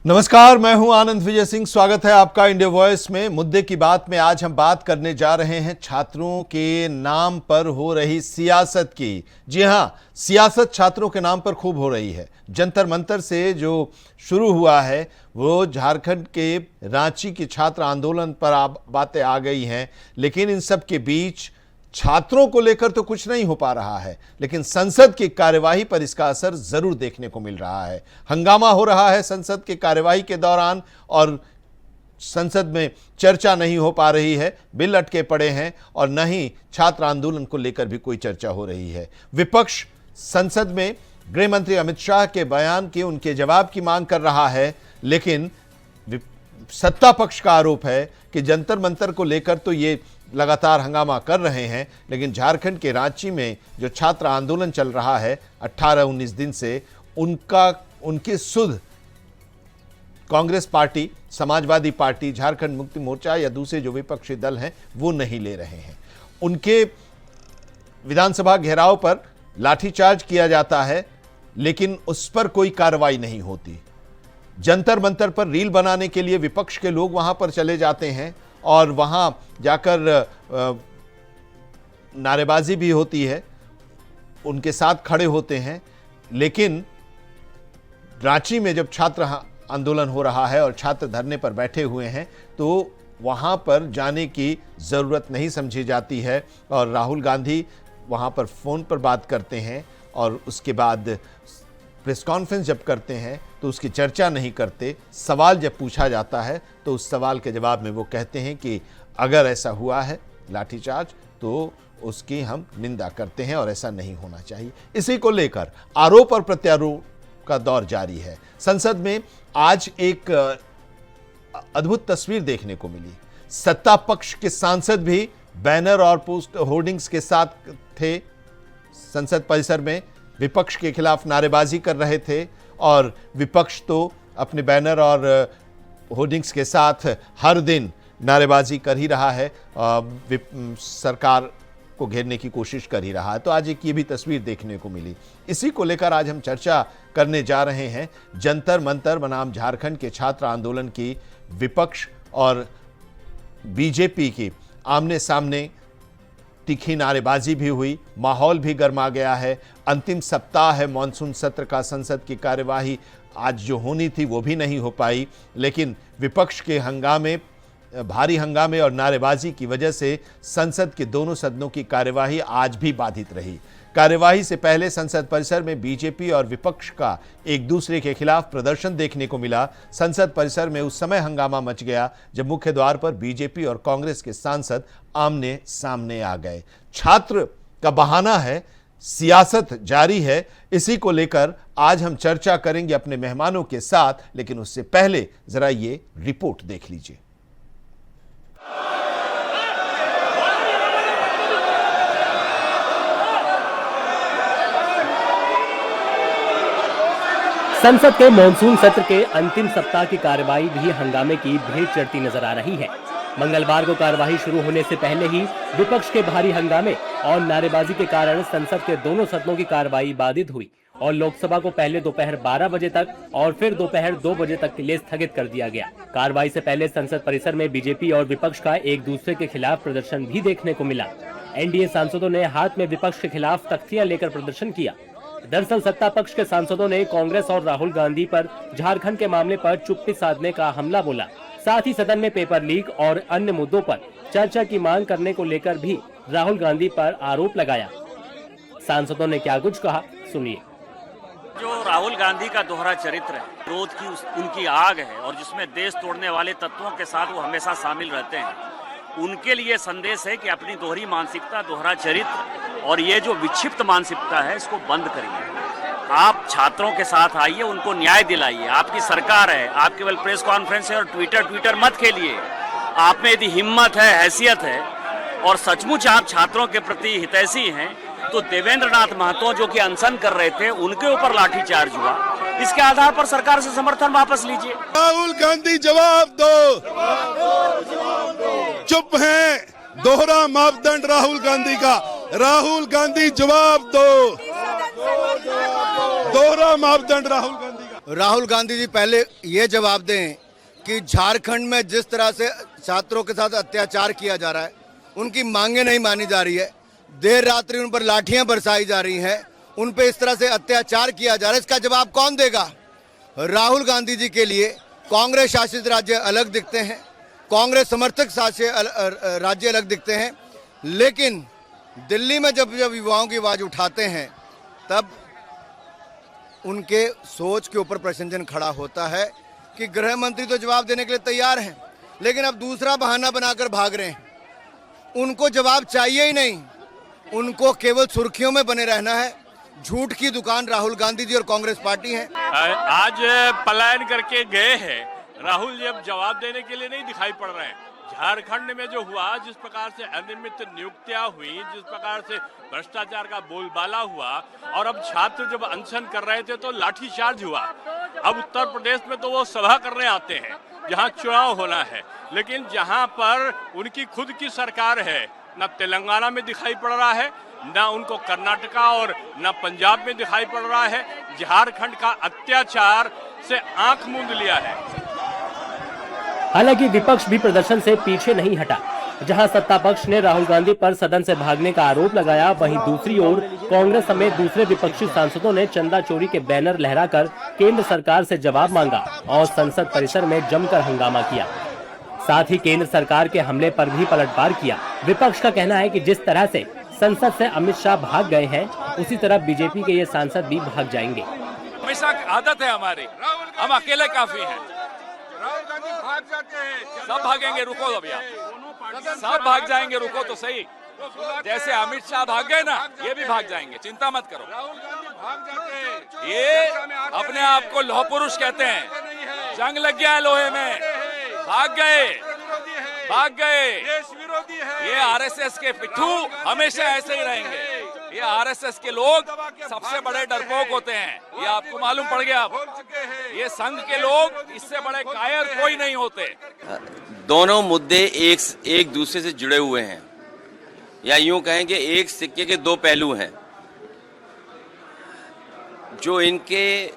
नमस्कार, मैं हूं आनंद विजय सिंह। स्वागत है आपका इंडिया वॉइस में। मुद्दे की बात में आज हम बात करने जा रहे हैं छात्रों के नाम पर हो रही सियासत की। जी हां, सियासत छात्रों के नाम पर खूब हो रही है। जंतर मंतर से जो शुरू हुआ है वो झारखंड के रांची के छात्र आंदोलन पर बातें आ गई हैं, लेकिन इन सब के बीच छात्रों को लेकर तो कुछ नहीं हो पा रहा है, लेकिन संसद की कार्यवाही पर इसका असर जरूर देखने को मिल रहा है। हंगामा हो रहा है संसद की कार्यवाही के दौरान और संसद में चर्चा नहीं हो पा रही है, बिल अटके पड़े हैं और न ही छात्र आंदोलन को लेकर भी कोई चर्चा हो रही है। विपक्ष संसद में गृह मंत्री अमित शाह के बयान के उनके जवाब की मांग कर रहा है, लेकिन सत्ता पक्ष का आरोप है कि जंतर मंतर को लेकर तो ये लगातार हंगामा कर रहे हैं, लेकिन झारखंड के रांची में जो छात्र आंदोलन चल रहा है 18-19 दिन से, उनकी सुध कांग्रेस पार्टी, समाजवादी पार्टी, झारखंड मुक्ति मोर्चा या दूसरे जो विपक्षी दल हैं वो नहीं ले रहे हैं। उनके विधानसभा घेराव पर लाठीचार्ज किया जाता है, लेकिन उस पर कोई कार्रवाई नहीं होती। जंतर मंतर पर रील बनाने के लिए विपक्ष के लोग वहां पर चले जाते हैं और वहां जाकर नारेबाजी भी होती है, उनके साथ खड़े होते हैं। लेकिन रांची में जब छात्र आंदोलन हो रहा है और छात्र धरने पर बैठे हुए हैं तो वहां पर जाने की जरूरत नहीं समझी जाती है और राहुल गांधी वहां पर फोन पर बात करते हैं और उसके बाद प्रेस कॉन्फ्रेंस जब करते हैं तो उसकी चर्चा नहीं करते। सवाल जब पूछा जाता है तो उस सवाल के जवाब में वो कहते हैं कि अगर ऐसा हुआ है लाठीचार्ज तो उसकी हम निंदा करते हैं और ऐसा नहीं होना चाहिए। इसी को लेकर आरोप और प्रत्यारोप का दौर जारी है। संसद में आज एक अद्भुत तस्वीर देखने को मिली। सत्ता पक्ष के सांसद भी बैनर और पोस्ट होर्डिंग्स के साथ थे संसद परिसर में, विपक्ष के खिलाफ नारेबाजी कर रहे थे और विपक्ष तो अपने बैनर और होर्डिंग्स के साथ हर दिन नारेबाजी कर ही रहा है, सरकार को घेरने की कोशिश कर ही रहा है। तो आज एक ये भी तस्वीर देखने को मिली। इसी को लेकर आज हम चर्चा करने जा रहे हैं जंतर मंतर बनाम झारखंड के छात्र आंदोलन की विपक्ष और बीजेपी की आमने सामने तीखी नारेबाजी भी हुई, माहौल भी गर्मा गया है। अंतिम सप्ताह है मॉनसून सत्र का, संसद की कार्यवाही आज जो होनी थी वो भी नहीं हो पाई, लेकिन विपक्ष के भारी हंगामे और नारेबाजी की वजह से संसद के दोनों सदनों की कार्यवाही आज भी बाधित रही। कार्यवाही से पहले संसद परिसर में बीजेपी और विपक्ष का एक दूसरे के खिलाफ प्रदर्शन देखने को मिला। संसद परिसर में उस समय हंगामा मच गया जब मुख्य द्वार पर बीजेपी और कांग्रेस के सांसद आमने सामने आ गए। छात्र का बहाना है, सियासत जारी है। इसी को लेकर आज हम चर्चा करेंगे अपने मेहमानों के साथ, लेकिन उससे पहले जरा ये रिपोर्ट देख लीजिए। संसद के मॉनसून सत्र के अंतिम सप्ताह की कार्यवाही भी हंगामे की भेंट चढ़ती नजर आ रही है। मंगलवार को कार्यवाही शुरू होने से पहले ही विपक्ष के भारी हंगामे और नारेबाजी के कारण संसद के दोनों सदनों की कार्यवाही बाधित हुई और लोकसभा को पहले दोपहर 12 बजे तक और फिर दोपहर 2 बजे तक के लिए स्थगित कर दिया गया। कार्यवाही से पहले संसद परिसर में बीजेपी और विपक्ष का एक दूसरे के खिलाफ प्रदर्शन भी देखने को मिला। एनडीए सांसदों ने हाथ में विपक्ष के खिलाफ तख्तियां लेकर प्रदर्शन किया। दरअसल सत्ता पक्ष के सांसदों ने कांग्रेस और राहुल गांधी पर झारखंड के मामले पर चुप्पी साधने का हमला बोला। साथ ही सदन में पेपर लीक और अन्य मुद्दों पर चर्चा की मांग करने को लेकर भी राहुल गांधी पर आरोप लगाया। सांसदों ने क्या कुछ कहा, सुनिए। जो राहुल गांधी का दोहरा चरित्र है, क्रोध की उनकी आग है और जिसमें देश तोड़ने वाले तत्वों के साथ वो हमेशा शामिल रहते हैं, उनके लिए संदेश है कि अपनी दोहरी मानसिकता, दोहरा चरित्र और ये जो विक्षिप्त मानसिकता है इसको बंद करिए। आप छात्रों के साथ आइए, उनको न्याय दिलाइए। आपकी सरकार है, आप केवल प्रेस कॉन्फ्रेंस है और ट्विटर मत खेलिए। आप में यदि हिम्मत है, हैसियत है और सचमुच आप छात्रों के प्रति हितैषी हैं तो देवेंद्र नाथ महतो जो कि अनशन कर रहे थे उनके ऊपर लाठीचार्ज हुआ, इसके आधार पर सरकार से समर्थन वापस लीजिए। राहुल गांधी जवाब दो, चुप हैं, दोहरा मापदंड राहुल गांधी का। राहुल गांधी जवाब दो, दोहरा मापदंड राहुल गांधी का। राहुल गांधी जी पहले ये जवाब दें कि झारखंड में जिस तरह से छात्रों के साथ अत्याचार किया जा रहा है, उनकी मांगे नहीं मानी जा रही है, देर रात्रि उन पर लाठियां बरसाई जा रही हैं, उन पे इस तरह से अत्याचार किया जा रहा है, इसका जवाब कौन देगा? राहुल गांधी जी के लिए कांग्रेस शासित राज्य अलग दिखते हैं, कांग्रेस समर्थक शासित राज्य अलग दिखते हैं, लेकिन दिल्ली में जब युवाओं की आवाज उठाते हैं तब उनके सोच के ऊपर प्रश्नचिन्ह खड़ा होता है कि गृह मंत्री तो जवाब देने के लिए तैयार हैं, लेकिन अब दूसरा बहाना बनाकर भाग रहे हैं। उनको जवाब चाहिए ही नहीं, उनको केवल सुर्खियों में बने रहना है। झूठ की दुकान राहुल गांधी जी और कांग्रेस पार्टी है। आज पलायन करके गए हैं, राहुल जी अब जवाब देने के लिए नहीं दिखाई पड़ रहे हैं। झारखंड में जो हुआ, जिस प्रकार से अनियमित नियुक्तियां हुई, जिस प्रकार से भ्रष्टाचार का बोलबाला हुआ, और अब छात्र जब अनशन कर रहे थे तो लाठीचार्ज हुआ। अब उत्तर प्रदेश में तो वो सभा करने आते हैं जहां चुनाव होना है, लेकिन जहां पर उनकी खुद की सरकार है, न तेलंगाना में दिखाई पड़ रहा है, न उनको कर्नाटका और न पंजाब में दिखाई पड़ रहा है। झारखंड का अत्याचार से आंख मूंद लिया है। हालांकि विपक्ष भी प्रदर्शन से पीछे नहीं हटा। जहां सत्ता पक्ष ने राहुल गांधी पर सदन से भागने का आरोप लगाया, वहीं दूसरी ओर कांग्रेस समेत दूसरे विपक्षी सांसदों ने चंदा चोरी के बैनर लहराकर केंद्र सरकार से जवाब मांगा और संसद परिसर में जमकर हंगामा किया। साथ ही केंद्र सरकार के हमले पर भी पलटवार किया। विपक्ष का कहना है कि जिस तरह से संसद से अमित शाह भाग गए हैं, उसी तरह बीजेपी के ये सांसद भी भाग जाएंगे। हमेशा आदत है हमारी, हम अकेले काफी हैं। राहुल गांधी भाग जाते हैं, सब भागेंगे, रुको अभी आप, सब भाग जाएंगे, रुको तो सही। जैसे अमित शाह भाग गए ना, ये भी भाग जाएंगे, चिंता मत करो। राहुल गांधी भाग जाते हैं। ये अपने आप को लोह पुरुष कहते हैं, जंग लग गया है लोहे में, भाग गए, भाग गए। देश विरोधी है। ये आरएसएस के पिट्ठू हमेशा ऐसे ही रहेंगे। ये आरएसएस के लोग सबसे बड़े डरपोक होते हैं, ये आपको मालूम पड़ गया। ये संघ के लोग इससे बड़े कायर कोई नहीं होते। दोनों मुद्दे एक दूसरे से जुड़े हुए हैं, या यूं कहें कि एक सिक्के के दो पहलू हैं। जो इनके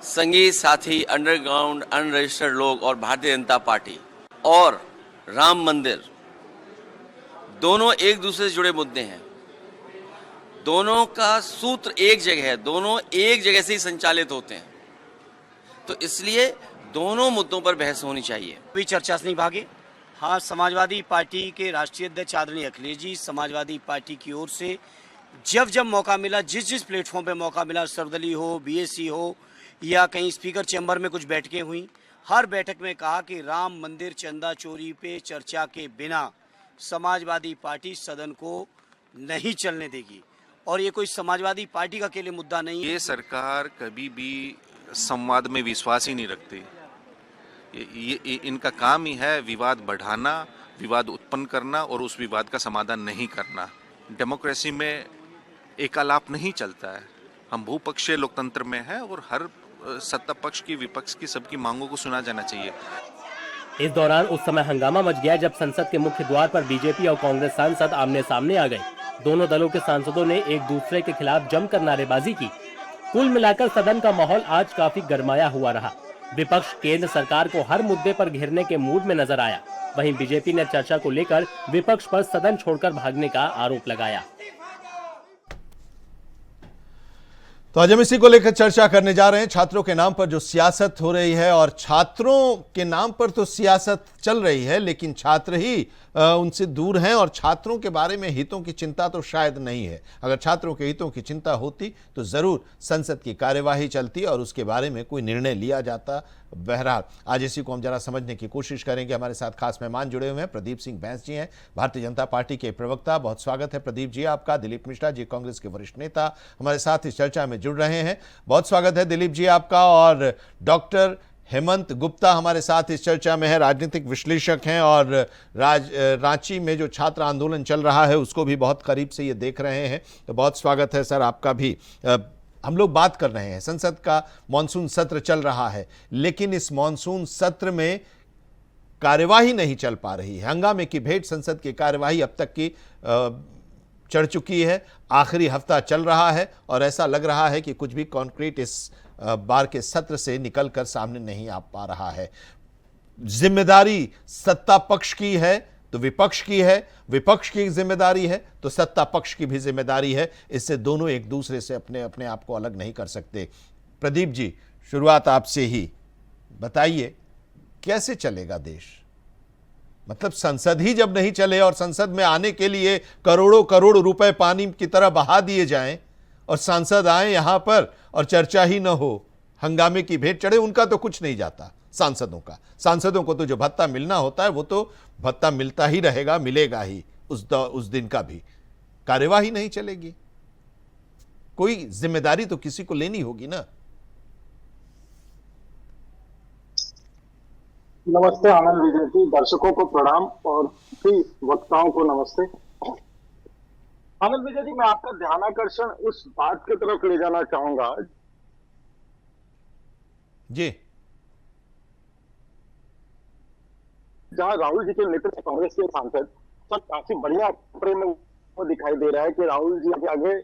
संगी साथी अंडरग्राउंड अनरजिस्टर्ड लोग और भारतीय जनता पार्टी और राम मंदिर, दोनों एक दूसरे से जुड़े मुद्दे हैं। दोनों का सूत्र एक जगह है, दोनों एक जगह से ही संचालित होते हैं, तो इसलिए दोनों मुद्दों पर बहस होनी चाहिए। कोई चर्चा से नहीं भागे। हाँ, समाजवादी पार्टी के राष्ट्रीय अध्यक्ष आदरणीय अखिलेश जी, समाजवादी पार्टी की ओर से जब जब मौका मिला, जिस प्लेटफॉर्म पे मौका मिला, सर्वदलीय हो, बीएससी हो या कहीं स्पीकर चैम्बर में कुछ बैठकें हुई, हर बैठक में कहा कि राम मंदिर चंदा चोरी पे चर्चा के बिना समाजवादी पार्टी सदन को नहीं चलने देगी। और ये कोई समाजवादी पार्टी का अकेले मुद्दा नहीं है। ये सरकार कभी भी संवाद में विश्वास ही नहीं रखती। ये इनका काम ही है विवाद बढ़ाना, विवाद उत्पन्न करना और उस विवाद का समाधान नहीं करना। डेमोक्रेसी में एकालाप नहीं चलता है। हम बहुपक्षीय लोकतंत्र में है और हर सत्ता पक्ष की विपक्ष की सबकी मांगों को सुना जाना चाहिए। इस दौरान उस समय हंगामा मच गया जब संसद के मुख्य द्वार पर बीजेपी और कांग्रेस सांसद आमने सामने आ गए। दोनों दलों के सांसदों ने एक दूसरे के खिलाफ जमकर नारेबाजी की। कुल मिलाकर सदन का माहौल आज काफी गरमाया हुआ रहा। विपक्ष केंद्र सरकार को हर मुद्दे पर घेरने के मूड में नजर आया। वहीं बीजेपी ने चर्चा को लेकर विपक्ष पर सदन छोड़कर भागने का आरोप लगाया। तो आज हम इसी को लेकर चर्चा करने जा रहे हैं। छात्रों के नाम पर जो सियासत हो रही है, और छात्रों के नाम पर तो सियासत चल रही है, लेकिन छात्र ही उनसे दूर हैं और छात्रों के बारे में हितों की चिंता तो शायद नहीं है। अगर छात्रों के हितों की चिंता होती तो जरूर संसद की कार्यवाही चलती और उसके बारे में कोई निर्णय लिया जाता। बहरहाल आज इसी को हम जरा समझने की कोशिश करेंगे। हमारे साथ खास मेहमान जुड़े हुए हैं। प्रदीप सिंह बैंस जी हैं, भारतीय जनता पार्टी के प्रवक्ता। बहुत स्वागत है प्रदीप जी आपका। दिलीप मिश्रा जी, कांग्रेस के वरिष्ठ नेता, हमारे साथ इस चर्चा में जुड़ रहे हैं। बहुत स्वागत है दिलीप जी आपका। और डॉक्टर हेमंत गुप्ता हमारे साथ इस चर्चा में है, राजनीतिक विश्लेषक हैं और रांची में जो छात्र आंदोलन चल रहा है उसको भी बहुत करीब से ये देख रहे हैं। तो बहुत स्वागत है सर आपका भी। हम लोग बात कर रहे हैं, संसद का मॉनसून सत्र चल रहा है, लेकिन इस मॉनसून सत्र में कार्यवाही नहीं चल पा रही है। हंगामे की भेंट संसद की कार्यवाही अब तक की चढ़ चुकी है। आखिरी हफ्ता चल रहा है और ऐसा लग रहा है कि कुछ भी कॉन्क्रीट इस बार के सत्र से निकलकर सामने नहीं आ पा रहा है। जिम्मेदारी सत्ता पक्ष की है तो विपक्ष की है, विपक्ष की जिम्मेदारी है तो सत्ता पक्ष की भी जिम्मेदारी है। इससे दोनों एक दूसरे से अपने अपने आप को अलग नहीं कर सकते। प्रदीप जी, शुरुआत आपसे ही बताइए, कैसे चलेगा देश? मतलब संसद ही जब नहीं चले और संसद में आने के लिए करोड़ों करोड़ रुपए पानी की तरह बहा दिए जाएं और सांसद आए यहां पर और चर्चा ही न हो, हंगामे की भेंट चढ़े, उनका तो कुछ नहीं जाता। सांसदों को तो जो भत्ता मिलना होता है वो तो भत्ता मिलता ही रहेगा, मिलेगा ही उस दिन का भी। कार्यवाही नहीं चलेगी, कोई जिम्मेदारी तो किसी को लेनी होगी ना। नमस्ते आनंद विजय जी, दर्शकों को प्रणाम और भी वक्ताओं को नमस्ते। आनंद विजय जी, मैं आपका ध्यानाकर्षण उस बात की तरफ ले जाना चाहूंगा जी, जहां राहुल जी के नेतृत्व में कांग्रेस के सांसद सब काफी बढ़िया प्रेम में वो दिखाई दे रहा है कि राहुल जी के आगे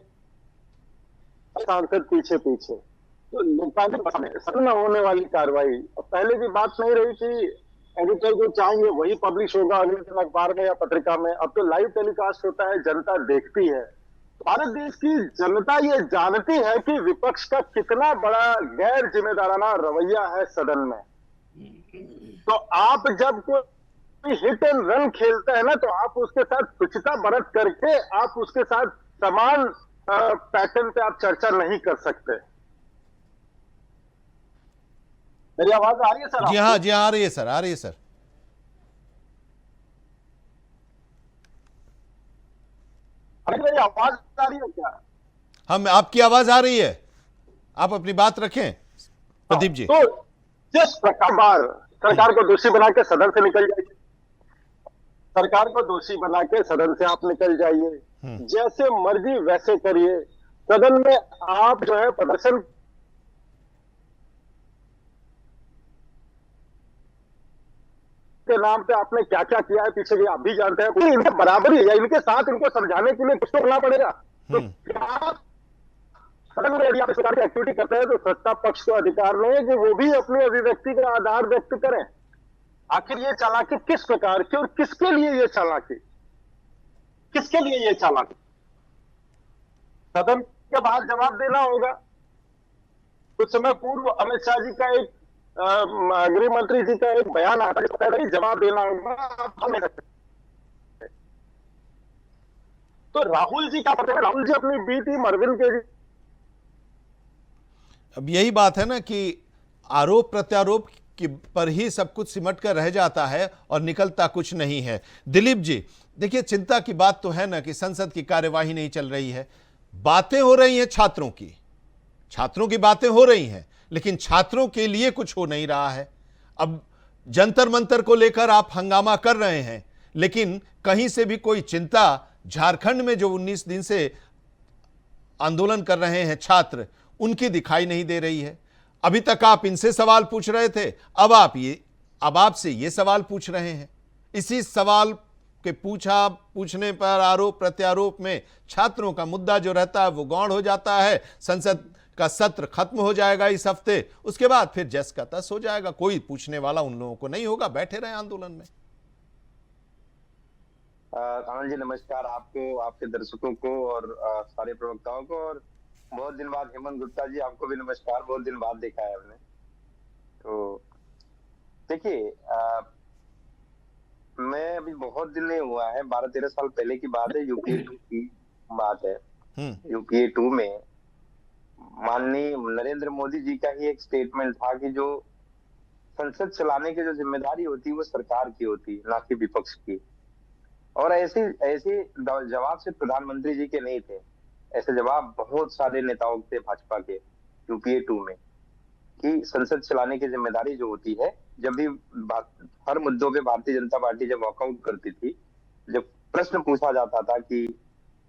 सांसद पीछे पीछे। तो लोकतांत्रिक सदन में होने वाली कार्रवाई पहले भी बात नहीं रही थी, एडिटर जो चाहेंगे वही पब्लिश होगा अगले दिन अखबार में या पत्रिका में। अब तो लाइव टेलीकास्ट होता है, जनता देखती है। भारत देश की जनता ये जानती है कि विपक्ष का कितना बड़ा गैर जिम्मेदाराना रवैया है सदन में। तो आप जब कोई हिट एंड रन खेलते हैं ना, तो आप उसके साथ तुच्छता बरत करके आप उसके साथ समान पैटर्न पे आप चर्चा नहीं कर सकते। मेरी आवाज आ रही है सर? जी हाँ, जी हाँ, आ रही है सर, आ रही है सर। मेरी आवाज आ रही है क्या? हम, आपकी आवाज आ रही है, आप अपनी बात रखें प्रदीप जी। तो जिस प्रकार सरकार को दोषी बना के सदन से निकल जाइए, सरकार को दोषी बना के सदन से आप निकल जाइए, जैसे मर्जी वैसे करिए। सदन में आप जो है प्रदर्शन के नाम पे आपने क्या क्या किया है पीछे भी आप भी जानते हैं। इनके बराबरी या इनके साथ इनको समझाने के लिए कुछ तो करना पड़ेगा। तो क्या सदन में यदि आप इस प्रकार की एक्टिविटी करते हैं तो सत्ता पक्ष को अधिकार नहीं है कि वो भी अपनी अभिव्यक्ति का आधार व्यक्त करें। आखिर ये चालाकी किस प्रकार की और किसके लिए ये चालाकी, किसके लिए ये चालाकी? सदन के बाहर जवाब देना होगा। कुछ समय पूर्व अमित शाह जी का एक गृह मंत्री जी का एक बयान आता है, जवाब देना होगा, आप हम नहीं सकते। तो राहुल जी क्या करते हैं? राहुल जी अपनी बी टीम अरविंद केजरीवाल। अब यही बात है ना कि आरोप प्रत्यारोप कि पर ही सब कुछ सिमट कर रह जाता है और निकलता कुछ नहीं है। दिलीप जी, देखिए, चिंता की बात तो है ना कि संसद की कार्यवाही नहीं चल रही है, बातें हो रही हैं छात्रों की बातें हो रही हैं, लेकिन छात्रों के लिए कुछ हो नहीं रहा है। अब जंतर मंतर को लेकर आप हंगामा कर रहे हैं, लेकिन कहीं से भी कोई चिंता झारखंड में जो 19 दिन से आंदोलन कर रहे हैं छात्र, उनकी दिखाई नहीं दे रही है। अभी तक आप इनसे सवाल पूछ रहे थे, अब आपसे ये सवाल पूछ रहे हैं। इसी सवाल के पूछने पर आरोप प्रत्यारोप में छात्रों का मुद्दा जो रहता है वो गौण हो जाता है। संसद का सत्र खत्म हो जाएगा इस हफ्ते, उसके बाद फिर जस का तस हो जाएगा, कोई पूछने वाला उन लोगों को नहीं होगा, बैठे रहे आंदोलन में। आनंद जी नमस्कार आपको, आपके दर्शकों को और सारे प्रवक्ताओं को, और बहुत दिन बाद हेमंत गुप्ता जी आपको भी नमस्कार, बहुत दिन बाद देखा है हमने। तो देखिए, मैं अभी बहुत दिन नहीं हुआ है, 12-13 साल पहले की बात है, यूपीए 2 की बात है। यूपीए 2 में माननीय नरेंद्र मोदी जी का ही एक स्टेटमेंट था कि जो संसद चलाने की जो जिम्मेदारी होती है वो सरकार की होती, ना कि विपक्ष की। और ऐसे जवाब से प्रधानमंत्री जी के नहीं थे, ऐसे जवाब बहुत सारे नेताओं थे भाजपा के यूपीए 2 में, कि संसद चलाने की जिम्मेदारी जो होती है, जब भी हर मुद्दों पे भारतीय जनता पार्टी जब वॉकआउट करती थी, जब प्रश्न पूछा जाता था कि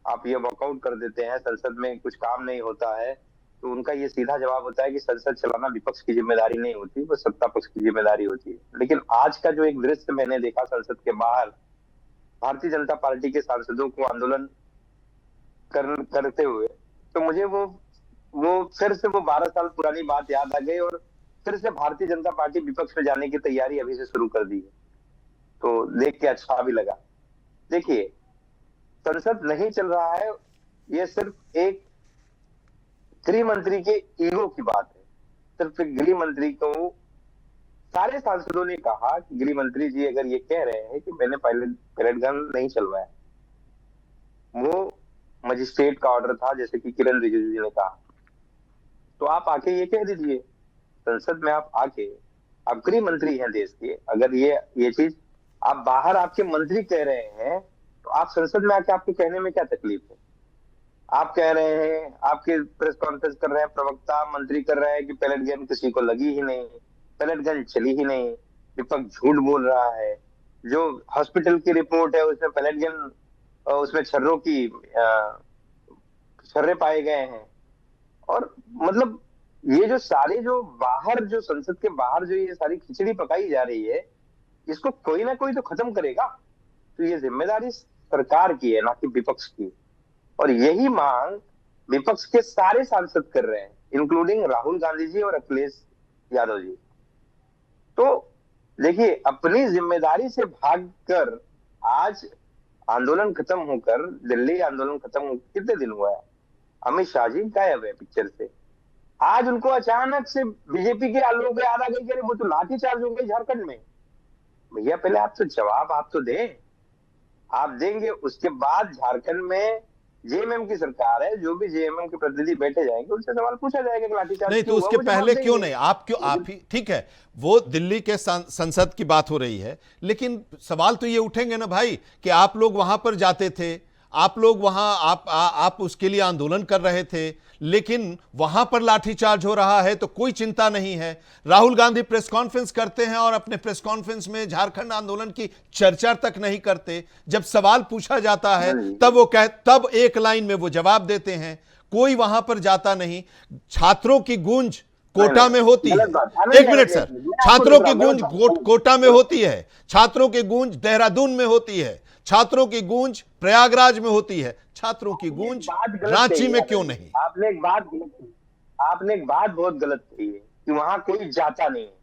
आप ये वॉकआउट कर देते हैं, संसद में कुछ काम नहीं होता है, तो उनका ये सीधा जवाब होता है कि संसद चलाना विपक्ष की जिम्मेदारी नहीं होती, वो सत्ता पक्ष की जिम्मेदारी होती है। लेकिन आज का जो एक दृश्य मैंने देखा संसद के बाहर, भारतीय जनता पार्टी के सांसदों को आंदोलन करते हुए, तो मुझे वो वो फिर से वो 12 साल पुरानी बात याद आ गई और फिर से भारतीय जनता पार्टी विपक्ष में जाने की तैयारी अभी से शुरू कर दी है। तो देख के अच्छा भी लगा। देखिए, संसद नहीं चल रहा है, ये सिर्फ एक गृह मंत्री के ईगो की बात है। सिर्फ एक गृह मंत्री को सारे सांसदों ने कहा कि गृह मंत्री जी अगर ये कह रहे हैं कि मैंने पैलेट गन नहीं चलवाया, वो मजिस्ट्रेट का ऑर्डर था जैसे कि किरण रिजिजू जी ने कहा, तो आप आके ये कह दीजिए संसद में। आप आके, आप गृह मंत्री हैं देश के, अगर ये चीज आप बाहर आपके मंत्री कह रहे हैं तो आप संसद में आके आपको कहने में क्या तकलीफ है? आप कह रहे हैं, आपके प्रेस कॉन्फ्रेंस कर रहे हैं, प्रवक्ता मंत्री कर रहे हैं कि पैलेट गन किसी को लगी ही नहीं, पैलेट गन चली ही नहीं, विपक्ष झूठ बोल रहा है। जो हॉस्पिटल की रिपोर्ट है उसमें पैलेट गन, उसमें छर्रे पाए गए हैं। और मतलब ये जो सारे जो बाहर, जो संसद के बाहर जो ये सारी खिचड़ी पकाई जा रही है, इसको कोई ना कोई तो खत्म करेगा। तो ये जिम्मेदारी सरकार की है, ना कि विपक्ष की। और यही मांग विपक्ष के सारे सांसद कर रहे हैं, इंक्लूडिंग राहुल गांधी जी और अखिलेश यादव जी। तो देखिए, अपनी जिम्मेदारी से भागकर आज आंदोलन खत्म होकर, दिल्ली आंदोलन खत्म होकर कितने दिन हुआ है, अमित शाह जी गायब है पिक्चर से। आज उनको अचानक से बीजेपी के लोग याद आ गई कि वो तो लाठीचार्ज हो गई झारखंड में। भैया पहले आप तो जवाब आप तो दें, आप देंगे उसके बाद झारखंड में जेएमएम की सरकार है, जो भी जेएमएम के प्रतिनिधि बैठे जाएंगे उनसे सवाल पूछा जाएगा कि लाठीचार्ज नहीं, तो उसके पहले क्यों नहीं? आप ही ठीक है, वो दिल्ली के संसद की बात हो रही है, लेकिन सवाल तो ये उठेंगे ना भाई कि आप लोग वहां पर जाते थे, आप लोग वहां आप उसके लिए आंदोलन कर रहे थे, लेकिन वहां पर लाठीचार्ज हो रहा है तो कोई चिंता नहीं है। राहुल गांधी प्रेस कॉन्फ्रेंस करते हैं और अपने प्रेस कॉन्फ्रेंस में झारखंड आंदोलन की चर्चा तक नहीं करते। जब सवाल पूछा जाता है तब एक लाइन में वो जवाब देते हैं, कोई वहां पर जाता नहीं। छात्रों की गूंज कोटा में होती है, एक मिनट सर, छात्रों की गूंज कोटा में होती है, छात्रों की गूंज देहरादून में होती है, छात्रों की गूंज प्रयागराज में होती है, छात्रों की गूंज रांची में क्यों नहीं? आपने एक बात बहुत गलत कही है कि वहां कोई जाता नहीं है।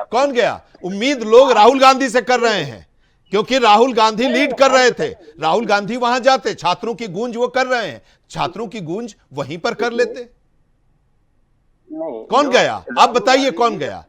कौन गया? उम्मीद लोग राहुल गांधी से कर रहे हैं, क्योंकि राहुल गांधी लीड कर रहे थे। राहुल गांधी वहां जाते, छात्रों की गूंज वो कर रहे हैं, छात्रों की गूंज वहीं पर कर लेते। कौन गया? आप बताइए कौन गया?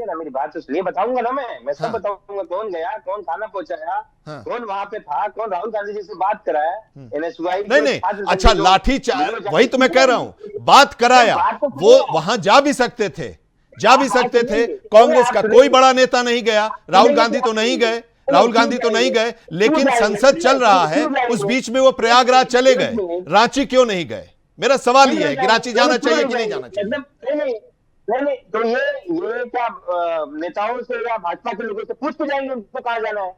ना मेरी बात तो इसलिए बताऊंगा ना, मैं सब बताऊंगा। कौन गया, कौन खाना पहुंचाया, कौन वहां पे था, कौन राहुल गांधी जी से बात कराया, एनएसयूआई नहीं, अच्छा लाठीचार्ज, वही तो मैं कह रहा हूं, बात कराया, वो वहां जा भी सकते थे। कांग्रेस का कोई बड़ा नेता नहीं गया, राहुल गांधी तो नहीं गए, लेकिन संसद चल रहा है, उस बीच में वो प्रयागराज चले गए, रांची क्यों नहीं गए? मेरा सवाल ये है कि रांची जाना चाहिए कि नहीं जाना चाहिए? नहीं, तो ये क्या नेताओं से या भाजपा के लोगों से पूछ के जाएंगे उनको कहाँ जाना है,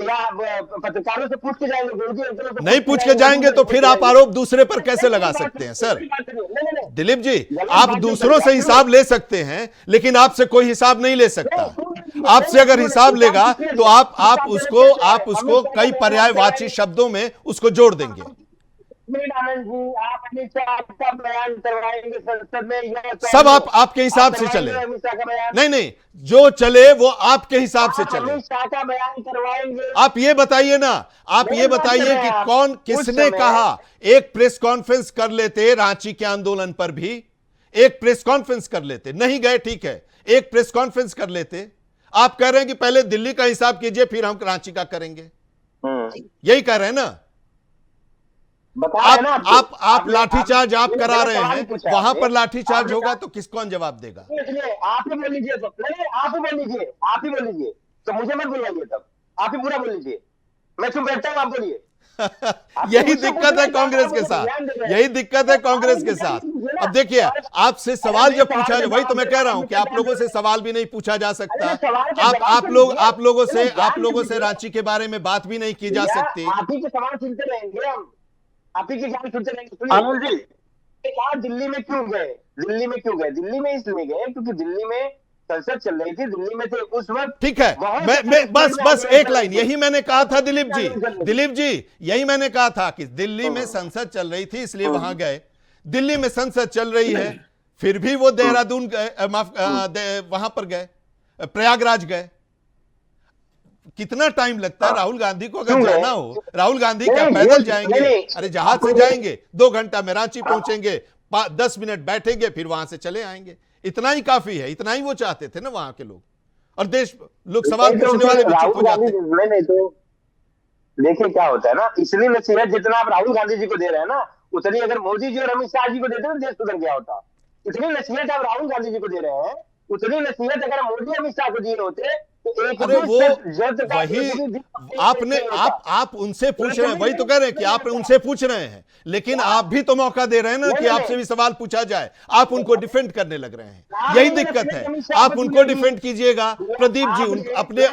या पत्रकारों से पूछ के जाएंगे? नहीं पूछ के जाएंगे तो फिर आप आरोप दूसरे पर कैसे लगा सकते हैं सर? दिलीप जी, आप दूसरों से हिसाब ले सकते हैं, लेकिन आपसे कोई हिसाब नहीं ले सकता। आपसे अगर हिसाब लेगा तो आप उसको कई पर्यायवाची शब्दों में उसको जोड़ देंगे। आनंद जी, आप अमित शाह का बयान करवाएंगे संसद में, सब आपके हिसाब से चले? नहीं, जो चले वो आपके हिसाब से चले। अमित शाह का बयान करवाएंगे? आप ये बताइए ना, आप ये बताइए कि किसने कहा एक प्रेस कॉन्फ्रेंस कर लेते, रांची के आंदोलन पर भी एक प्रेस कॉन्फ्रेंस कर लेते, नहीं गए ठीक है, एक प्रेस कॉन्फ्रेंस कर लेते। आप कह रहे हैं कि पहले दिल्ली का हिसाब कीजिए फिर हम रांची का करेंगे, यही कह रहे हैं ना? आप लाठीचार्ज आप करा रहे हैं, वहां पर लाठीचार्ज होगा तो कौन जवाब देगा? आप ही बोल लीजिए, तो नहीं, आप ही बोल लीजिए, तो मुझे मत बुलाइए, तब आप ही पूरा बोल लीजिए, मैं चुप बैठता हूं, आप बोलिए। यही दिक्कत है कांग्रेस के साथ, अब देखिए, आपसे सवाल जब पूछा, वही तो मैं कह रहा हूं कि आप लोगों से सवाल भी नहीं पूछा जा सकता, आप लोगों से रांची के बारे में बात भी नहीं की जा सकती। आप ही के सवाल सुनते रहेंगे हम, आप ही के ज्ञान सुनते रहेंगे। आनंद जी, दिल्ली में क्यों गए? दिल्ली में इसलिए गए क्योंकि दिल्ली में संसद चल रही थी, दिल्ली में थे उस वक्त। ठीक है, मैं बस एक लाइन, यही मैंने कहा था दिलीप जी यही मैंने कहा था कि दिल्ली में संसद चल रही थी इसलिए वहां गए। दिल्ली में संसद चल रही है फिर भी वो देहरादून गए, वहां पर गए, प्रयागराज गए। कितना टाइम लगता है राहुल गांधी को अगर जाना हो? राहुल गांधी क्या पैदल जाएंगे? अरे जहाज से जाएंगे, 2 घंटा में रांची पहुंचेंगे, 10 मिनट बैठेंगे, फिर वहां से चले आएंगे। इतना ही काफी है, इतना ही वो चाहते थे ना वहां के लोग, और लोग सवाल पूछने वाले भी चुप हो जाते। नहीं तो देखिए क्या होता है ना, इसलिए नसीहत जितना आप राहुल गांधी जी को दे रहे हैं ना, उतनी अगर मोदी जी और अमित शाह जी को देते तो देश सुधर गया होता। इतनी नसीहत आप राहुल गांधी जी को दे रहे हैं, उतनी नसीहत अगर मोदी अमित शाह को दिए होते तो एक अरे वो वही आपने आप उनसे पूछ रहे हैं, वही तो कह रहे हैं कि आप उनसे पूछ रहे हैं, लेकिन आप भी तो मौका दे रहे हैं ना कि आपसे भी सवाल पूछा जाए। आप उनको डिफेंड करने लग रहे हैं, यही दिक्कत है। आप उनको डिफेंड कीजिएगा, प्रदीप जी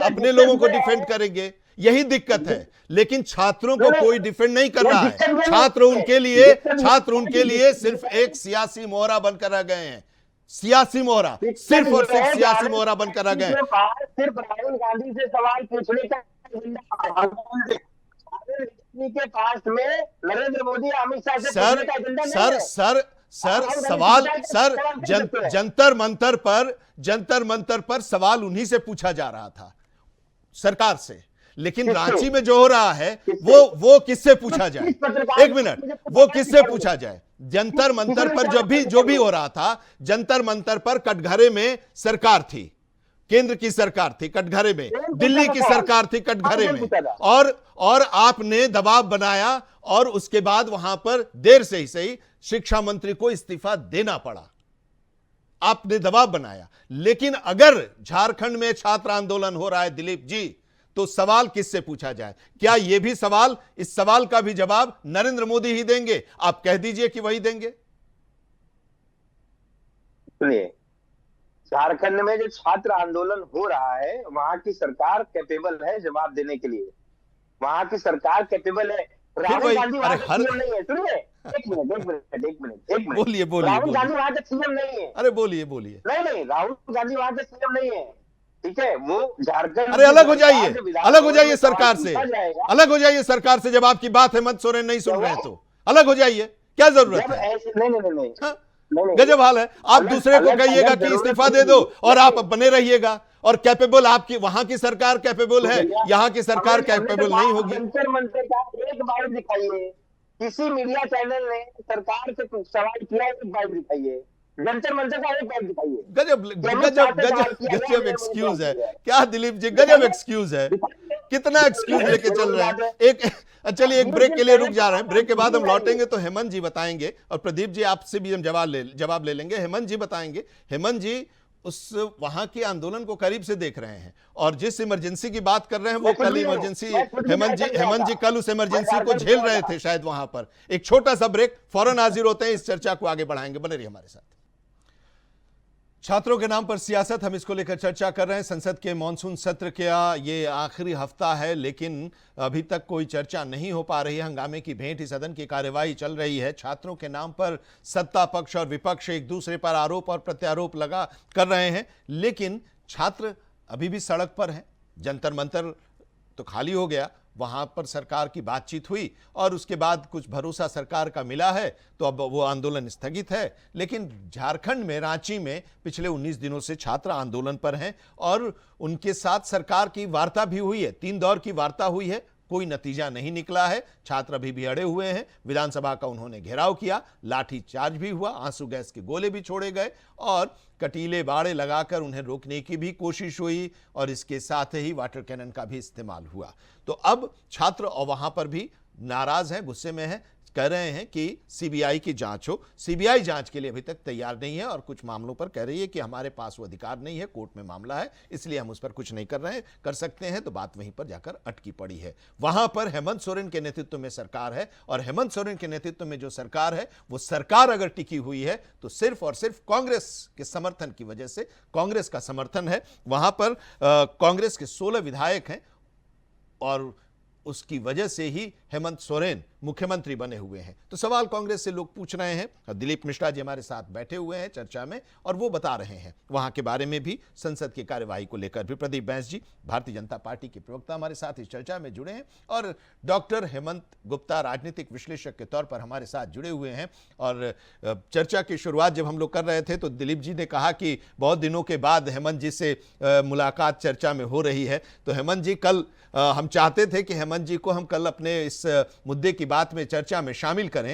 अपने लोगों को डिफेंड करेंगे, यही दिक्कत है। लेकिन छात्रों को कोई डिफेंड नहीं कर रहा है। छात्र उनके लिए सिर्फ एक सियासी मोहरा बनकर रह गए हैं, सियासी मोहरा, सिर्फ और सिर्फ सियासी मोहरा बनकर रह गए। सिर्फ राहुल गांधी से सवाल पूछने का के पास में नरेंद्र मोदी अमित शाह से पूछने का एजेंडा नहीं है। सवाल जंतर मंतर पर सवाल उन्हीं से पूछा जा रहा था, सरकार से। लेकिन रांची में जो हो रहा है वो किससे पूछा जाए? एक मिनट, वो किससे पूछा जाए? जंतर मंतर पर जो भी हो रहा था, जंतर मंतर पर कटघरे में सरकार थी, केंद्र की सरकार थी कटघरे में, दिल्ली की सरकार थी कटघरे में, और आपने दबाव बनाया और उसके बाद वहां पर देर से ही सही शिक्षा मंत्री को इस्तीफा देना पड़ा। आपने दबाव बनाया। लेकिन अगर झारखंड में छात्र आंदोलन हो रहा है दिलीप जी, तो सवाल किससे पूछा जाए? क्या यह भी सवाल, इस सवाल का भी जवाब नरेंद्र मोदी ही देंगे? आप कह दीजिए कि वही देंगे। सुनिए, झारखंड में जो छात्र आंदोलन हो रहा है, वहां की सरकार कैपेबल है जवाब देने के लिए। वहां की सरकार कैपेबल है। राहुल गांधी वहां का सीएम नहीं है। सुनिए, एक मिनट बोलिए राहुल गांधी वहां का सीएम नहीं है। अरे बोलिए। नहीं, राहुल गांधी वहां का सीएम नहीं है, ठीक है। वो झारखंड, अरे अलग हो जाइए सरकार से, अलग हो जाइए सरकार से। जब आपकी बात हेमंत सोरेन नहीं सुन रहे तो अलग हो जाइए, क्या जरूरत है? नहीं, गजब हाल है। आप दूसरे को कहिएगा कि इस्तीफा दे दो और आप बने रहिएगा, और कैपेबल आपकी वहां की सरकार कैपेबल है, यहां की सरकार कैपेबल नहीं होगी। जंतर मंतर का एक बार दिखाइए, किसी मीडिया चैनल ने सरकार से सवाल किया, एक बार दिखाइए। जंतर मंतर का एक बार दिखाइए। गजब एक्सक्यूज है क्या दिलीप जी? गजब एक्सक्यूज है। कितना एक्सक्यूज लेके चल रहे हैं। चलिए एक ब्रेक के लिए रुक जा रहे हैं। ब्रेक के बाद हम लौटेंगे तो हेमंत जी बताएंगे, और प्रदीप जी आपसे भी हम जवाब ले लेंगे। हेमंत जी बताएंगे। हेमंत जी उस वहां के आंदोलन को करीब से देख रहे हैं, और जिस इमरजेंसी की बात कर रहे हैं वो कल इमरजेंसी, हेमंत जी कल उस इमरजेंसी को झेल रहे थे शायद वहां पर। एक छोटा सा ब्रेक, फौरन हाजिर होते हैं, इस चर्चा को आगे बढ़ाएंगे। बने रहिए हमारे साथ। छात्रों के नाम पर सियासत, हम इसको लेकर चर्चा कर रहे हैं। संसद के मॉनसून सत्र का ये आखिरी हफ्ता है, लेकिन अभी तक कोई चर्चा नहीं हो पा रही है। हंगामे की भेंट ही सदन की कार्यवाही चल रही है। छात्रों के नाम पर सत्ता पक्ष और विपक्ष एक दूसरे पर आरोप और प्रत्यारोप कर रहे हैं, लेकिन छात्र अभी भी सड़क पर हैं। जंतर मंतर तो खाली हो गया, वहां पर सरकार की बातचीत हुई और उसके बाद कुछ भरोसा सरकार का मिला है, तो अब वो आंदोलन स्थगित है। लेकिन झारखंड में, रांची में पिछले 19 दिनों से छात्र आंदोलन पर हैं, और उनके साथ सरकार की वार्ता भी हुई है। 3 दौर की वार्ता हुई है, कोई नतीजा नहीं निकला है। छात्र अभी भी अड़े हुए हैं। विधानसभा का उन्होंने घेराव किया, लाठी चार्ज भी हुआ, आंसू गैस के गोले भी छोड़े गए, और कटीले बाड़े लगाकर उन्हें रोकने की भी कोशिश हुई, और इसके साथ ही वाटर कैनन का भी इस्तेमाल हुआ। तो अब छात्र और वहां पर भी नाराज हैं, गुस्से में हैं, कह रहे हैं कि सीबीआई की जांच हो। सीबीआई जांच के लिए अभी तक तैयार नहीं है, और कुछ मामलों पर कह रही है कि हमारे पास वो अधिकार नहीं है, कोर्ट में मामला है, इसलिए हम उस पर कुछ नहीं कर रहे हैं। कर सकते हैं तो बात वहीं पर जाकर अटकी पड़ी है। वहां पर हेमंत सोरेन के नेतृत्व में सरकार है, और हेमंत सोरेन के नेतृत्व में जो सरकार है, वो सरकार अगर टिकी हुई है तो सिर्फ और सिर्फ कांग्रेस के समर्थन की वजह से। कांग्रेस का समर्थन है वहां पर। कांग्रेस के 16 विधायक हैं, और उसकी वजह से ही हेमंत सोरेन मुख्यमंत्री बने हुए हैं। तो सवाल कांग्रेस से लोग पूछ रहे हैं। दिलीप मिश्रा जी हमारे साथ बैठे हुए हैं चर्चा में और वो बता रहे हैं वहां के बारे में भी, संसद की कार्यवाही को लेकर भी। प्रदीप बैस जी भारतीय जनता पार्टी के प्रवक्ता हमारे साथ इस चर्चा में जुड़े हैं और डॉक्टर हेमंत गुप्ता राजनीतिक विश्लेषक के तौर पर हमारे साथ जुड़े हुए हैं। और चर्चा की शुरुआत जब हम लोग कर रहे थे तो दिलीप जी ने कहा कि बहुत दिनों के बाद हेमंत जी से मुलाकात चर्चा में हो रही है। तो हेमंत जी, कल हम चाहते थे कि हेमंत जी को हम कल अपने इस मुद्दे की बात में, चर्चा में शामिल करें।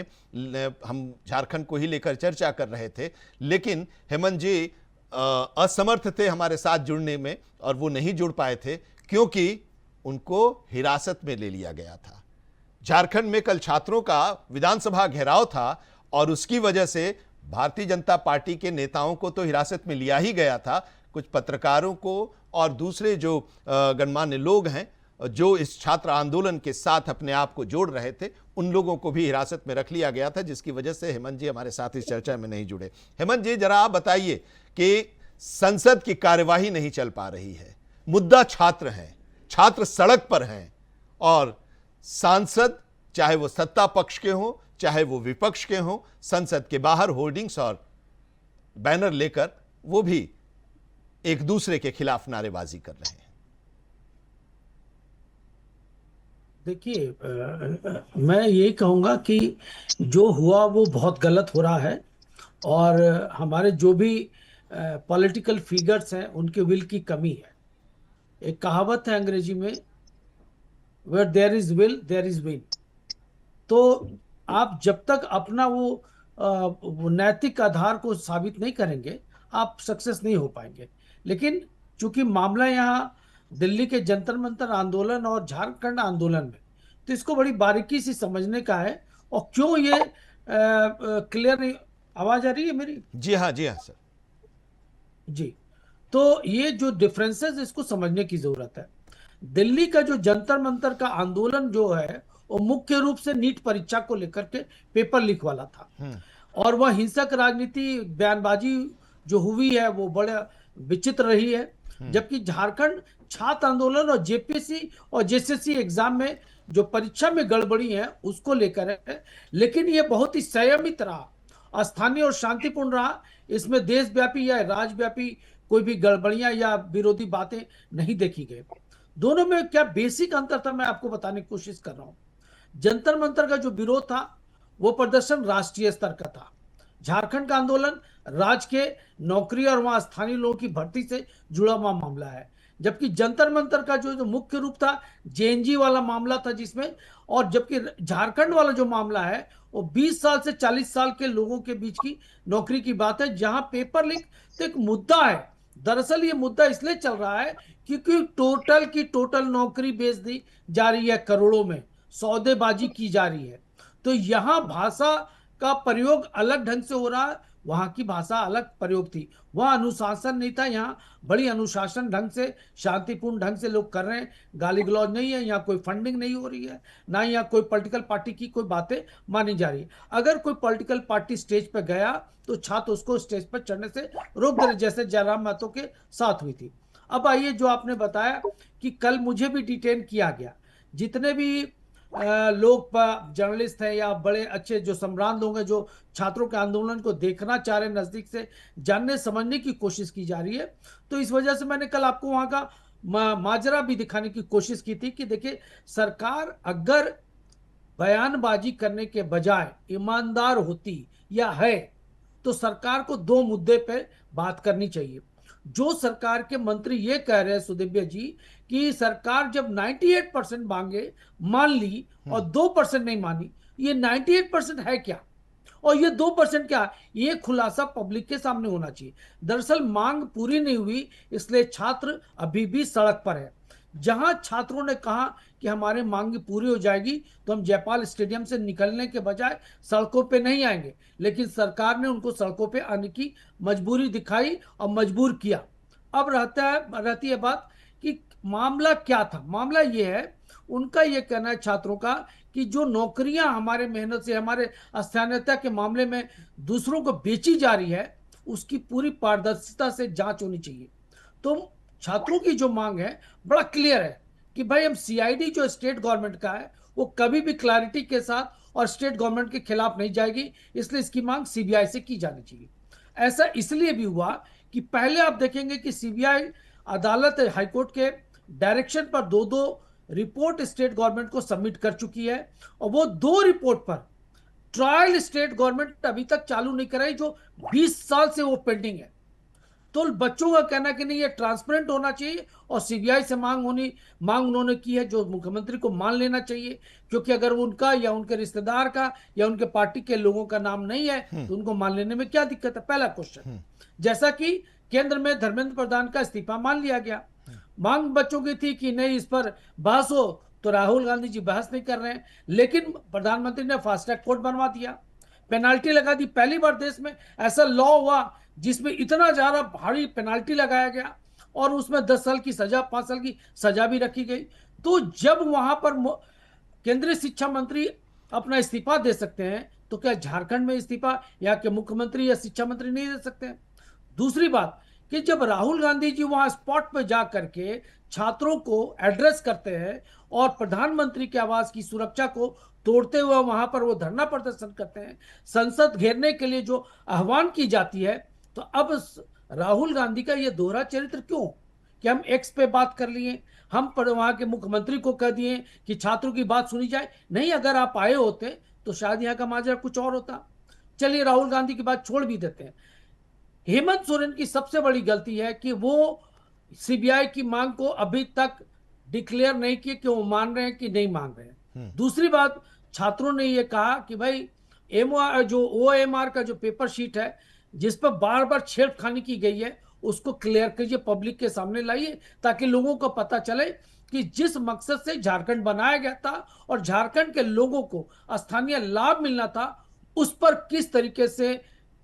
हम झारखंड को ही लेकर चर्चा कर रहे थे, लेकिन हेमंत जी असमर्थ थे हमारे साथ जुड़ने में और वो नहीं जुड़ पाए थे क्योंकि उनको हिरासत में ले लिया गया था। झारखंड में कल छात्रों का विधानसभा घेराव था और उसकी वजह से भारतीय जनता पार्टी के नेताओं को तो हिरासत में लिया ही गया था, कुछ पत्रकारों को और दूसरे जो गणमान्य लोग हैं जो इस छात्र आंदोलन के साथ अपने आप को जोड़ रहे थे, उन लोगों को भी हिरासत में रख लिया गया था, जिसकी वजह से हेमंत जी हमारे साथ इस चर्चा में नहीं जुड़े। हेमंत जी, जरा आप बताइए कि संसद की कार्यवाही नहीं चल पा रही है, मुद्दा छात्र हैं, छात्र सड़क पर हैं और सांसद चाहे वो सत्ता पक्ष के हों चाहे वो विपक्ष के हों, संसद के बाहर होर्डिंग्स और बैनर लेकर वो भी एक दूसरे के खिलाफ नारेबाजी कर रहे हैं। देखिए, मैं यही कहूँगा कि जो हुआ वो बहुत गलत हो रहा है और हमारे जो भी पॉलिटिकल फिगर्स हैं उनके विल की कमी है। एक कहावत है अंग्रेजी में, where there is will there is win. तो आप जब तक अपना वो नैतिक आधार को साबित नहीं करेंगे आप सक्सेस नहीं हो पाएंगे। लेकिन चूंकि मामला यहाँ दिल्ली के जंतर मंतर आंदोलन और झारखंड आंदोलन में, तो इसको बड़ी बारीकी से समझने का है। और क्यों ये क्लियर नहीं, आवाज आ रही है मेरी? जी हाँ सर जी। तो ये जो डिफरेंसेस, इसको समझने की जरूरत है। दिल्ली का जो जंतर मंतर का आंदोलन जो है वो मुख्य रूप से नीट परीक्षा को लेकर के पेपर लीक वाला था और वह हिंसक राजनीति बयानबाजी जो हुई है वो बड़ा विचित्र रही है। जबकि झारखंड छात्र आंदोलन और जेपीएससी और जेएसएससी एग्जाम में जो परीक्षा में गड़बड़ी है उसको लेकर है, लेकिन ये बहुत ही संयमित रहा, स्थानीय और शांतिपूर्ण रहा। इसमें देशव्यापी या राज्यव्यापी कोई भी गड़बड़ियां या विरोधी बातें नहीं देखी गई। दोनों में क्या बेसिक अंतर था मैं आपको बताने की कोशिश कर रहा हूं। जंतर मंतर का जो विरोध था वो प्रदर्शन राष्ट्रीय स्तर का था। झारखंड का आंदोलन राज्य के नौकरी और वहां स्थानीय लोगों की भर्ती से जुड़ा हुआ मामला है। जबकि जंतर मंतर का जो मुख्य रूप था जेएनजी वाला मामला था जिसमें, और जबकि झारखंड वाला जो मामला है वो 20 साल से 40 साल के लोगों के बीच की नौकरी की बात है, जहां पेपर लीक तो एक मुद्दा है। दरअसल ये मुद्दा इसलिए चल रहा है क्योंकि टोटल की टोटल नौकरी बेच दी जा रही है, करोड़ों में सौदेबाजी की जा रही है। तो यहाँ भाषा का प्रयोग अलग ढंग से हो रहा है, वहां की भाषा अलग प्रयोग थी, वहां अनुशासन नहीं था। यहाँ बड़ी अनुशासन ढंग से, शांतिपूर्ण ढंग से लोग कर रहे हैं, गाली गलौज नहीं है, यहाँ कोई फंडिंग नहीं हो रही है, ना यहाँ कोई पॉलिटिकल पार्टी की कोई बातें मानी जा रही है। अगर कोई पॉलिटिकल पार्टी स्टेज पर गया तो छात्र उसको स्टेज पर चढ़ने से रोक दे रहे, जैसे जयराम महतो के साथ हुई थी। अब आइए, जो आपने बताया कि कल मुझे भी डिटेन किया गया, जितने भी लोग जर्नलिस्ट हैं या बड़े अच्छे जो सम्राट लोग हैं जो छात्रों के आंदोलन को देखना चाह रहे हैं, नजदीक से जानने समझने की कोशिश की जा रही है, तो इस वजह से मैंने कल आपको वहां का माजरा भी दिखाने की कोशिश की थी कि देखिए, सरकार अगर बयानबाजी करने के बजाय ईमानदार होती या है तो सरकार को दो मुद्दे पे बात करनी चाहिए। जो सरकार के मंत्री ये कह रहे हैं सुदिव्य जी कि सरकार जब 98% मांगे मान ली और 2% नहीं मानी, ये 98% है क्या और ये 2% क्या, ये खुलासा पब्लिक के सामने होना चाहिए। दरअसल मांग पूरी नहीं हुई, इसलिए छात्र अभी भी सड़क पर है। जहां छात्रों ने कहा कि हमारे मांग पूरी हो जाएगी तो हम जयपाल स्टेडियम से निकलने के बजाय सड़कों पे नहीं आएंगे, लेकिन सरकार ने उनको सड़कों पे आने की मजबूरी दिखाई और मजबूर किया। अब रहती है बात कि मामला क्या था। मामला ये है, उनका ये कहना है छात्रों का कि जो नौकरियां हमारे मेहनत से, हमारे स्थानीयता के मामले में दूसरों को बेची जा रही है, उसकी पूरी पारदर्शिता से जांच होनी चाहिए। तो छात्रों की जो मांग है बड़ा क्लियर है कि भाई हम सीआईडी जो स्टेट गवर्नमेंट का है वो कभी भी क्लैरिटी के साथ और स्टेट गवर्नमेंट के खिलाफ नहीं जाएगी, इसलिए इसकी मांग सीबीआई से की जानी चाहिए। ऐसा इसलिए भी हुआ कि पहले आप देखेंगे कि सीबीआई अदालत हाईकोर्ट के डायरेक्शन पर दो रिपोर्ट स्टेट गवर्नमेंट को सबमिट कर चुकी है, और वो 2 रिपोर्ट पर ट्रायल स्टेट गवर्नमेंट अभी तक चालू नहीं कराई, जो 20 साल से वो पेंडिंग है। तो बच्चों का कहना कि नहीं, ये ट्रांसपेरेंट होना चाहिए और सीबीआई से मांग उन्होंने की है, जो मुख्यमंत्री को मान लेना चाहिए, क्योंकि अगर उनका या उनके रिश्तेदार का या उनके पार्टी के लोगों का नाम नहीं है तो उनको मान लेने में क्या दिक्कत है। पहला क्वेश्चन, जैसा कि केंद्र में धर्मेंद्र प्रधान का इस्तीफा मान लिया गया, मांग बच्चों की थी कि नहीं इस पर बहस हो, तो राहुल गांधी जी बहस नहीं कर रहे हैं, लेकिन प्रधानमंत्री ने फास्ट ट्रैक कोर्ट बनवा दिया, पेनाल्टी लगा दी। पहली बार देश में ऐसा लॉ हुआ जिसमें इतना ज्यादा भारी पेनाल्टी लगाया गया और उसमें 10 साल की सजा, 5 साल की सजा भी रखी गई। तो जब वहां पर केंद्रीय शिक्षा मंत्री अपना इस्तीफा दे सकते हैं, तो क्या झारखंड में इस्तीफा या के मुख्यमंत्री या शिक्षा मंत्री नहीं दे सकते हैं? दूसरी बात कि जब राहुल गांधी जी वहां स्पॉट पर जा करके छात्रों को एड्रेस करते हैं और प्रधानमंत्री के आवास की सुरक्षा को तोड़ते हुए वहां पर वो धरना प्रदर्शन करते हैं, संसद घेरने के लिए जो आह्वान की जाती है, तो अब राहुल गांधी का ये दोहरा चरित्र क्यों? कि हम एक्स पे बात कर लिए, हम वहां के मुख्यमंत्री को कह दिए कि छात्रों की बात सुनी जाए। नहीं, अगर आप आए होते तो शायद यहाँ का माजरा कुछ और होता। चलिए राहुल गांधी की बात छोड़ भी देते हैं। हेमंत सोरेन की सबसे बड़ी गलती है कि वो सीबीआई की मांग को अभी तक डिक्लेयर नहीं किए कि वो मान रहे हैं कि नहीं मान रहे हैं। दूसरी बात, छात्रों ने ये कहा कि भाई OMR का जो पेपर शीट है जिस पर बार बार छेड़खानी की गई है, उसको क्लियर कीजिए, पब्लिक के सामने लाइए, ताकि लोगों को पता चले कि जिस मकसद से झारखंड बनाया गया था और झारखंड के लोगों को स्थानीय लाभ मिलना था, उस पर किस तरीके से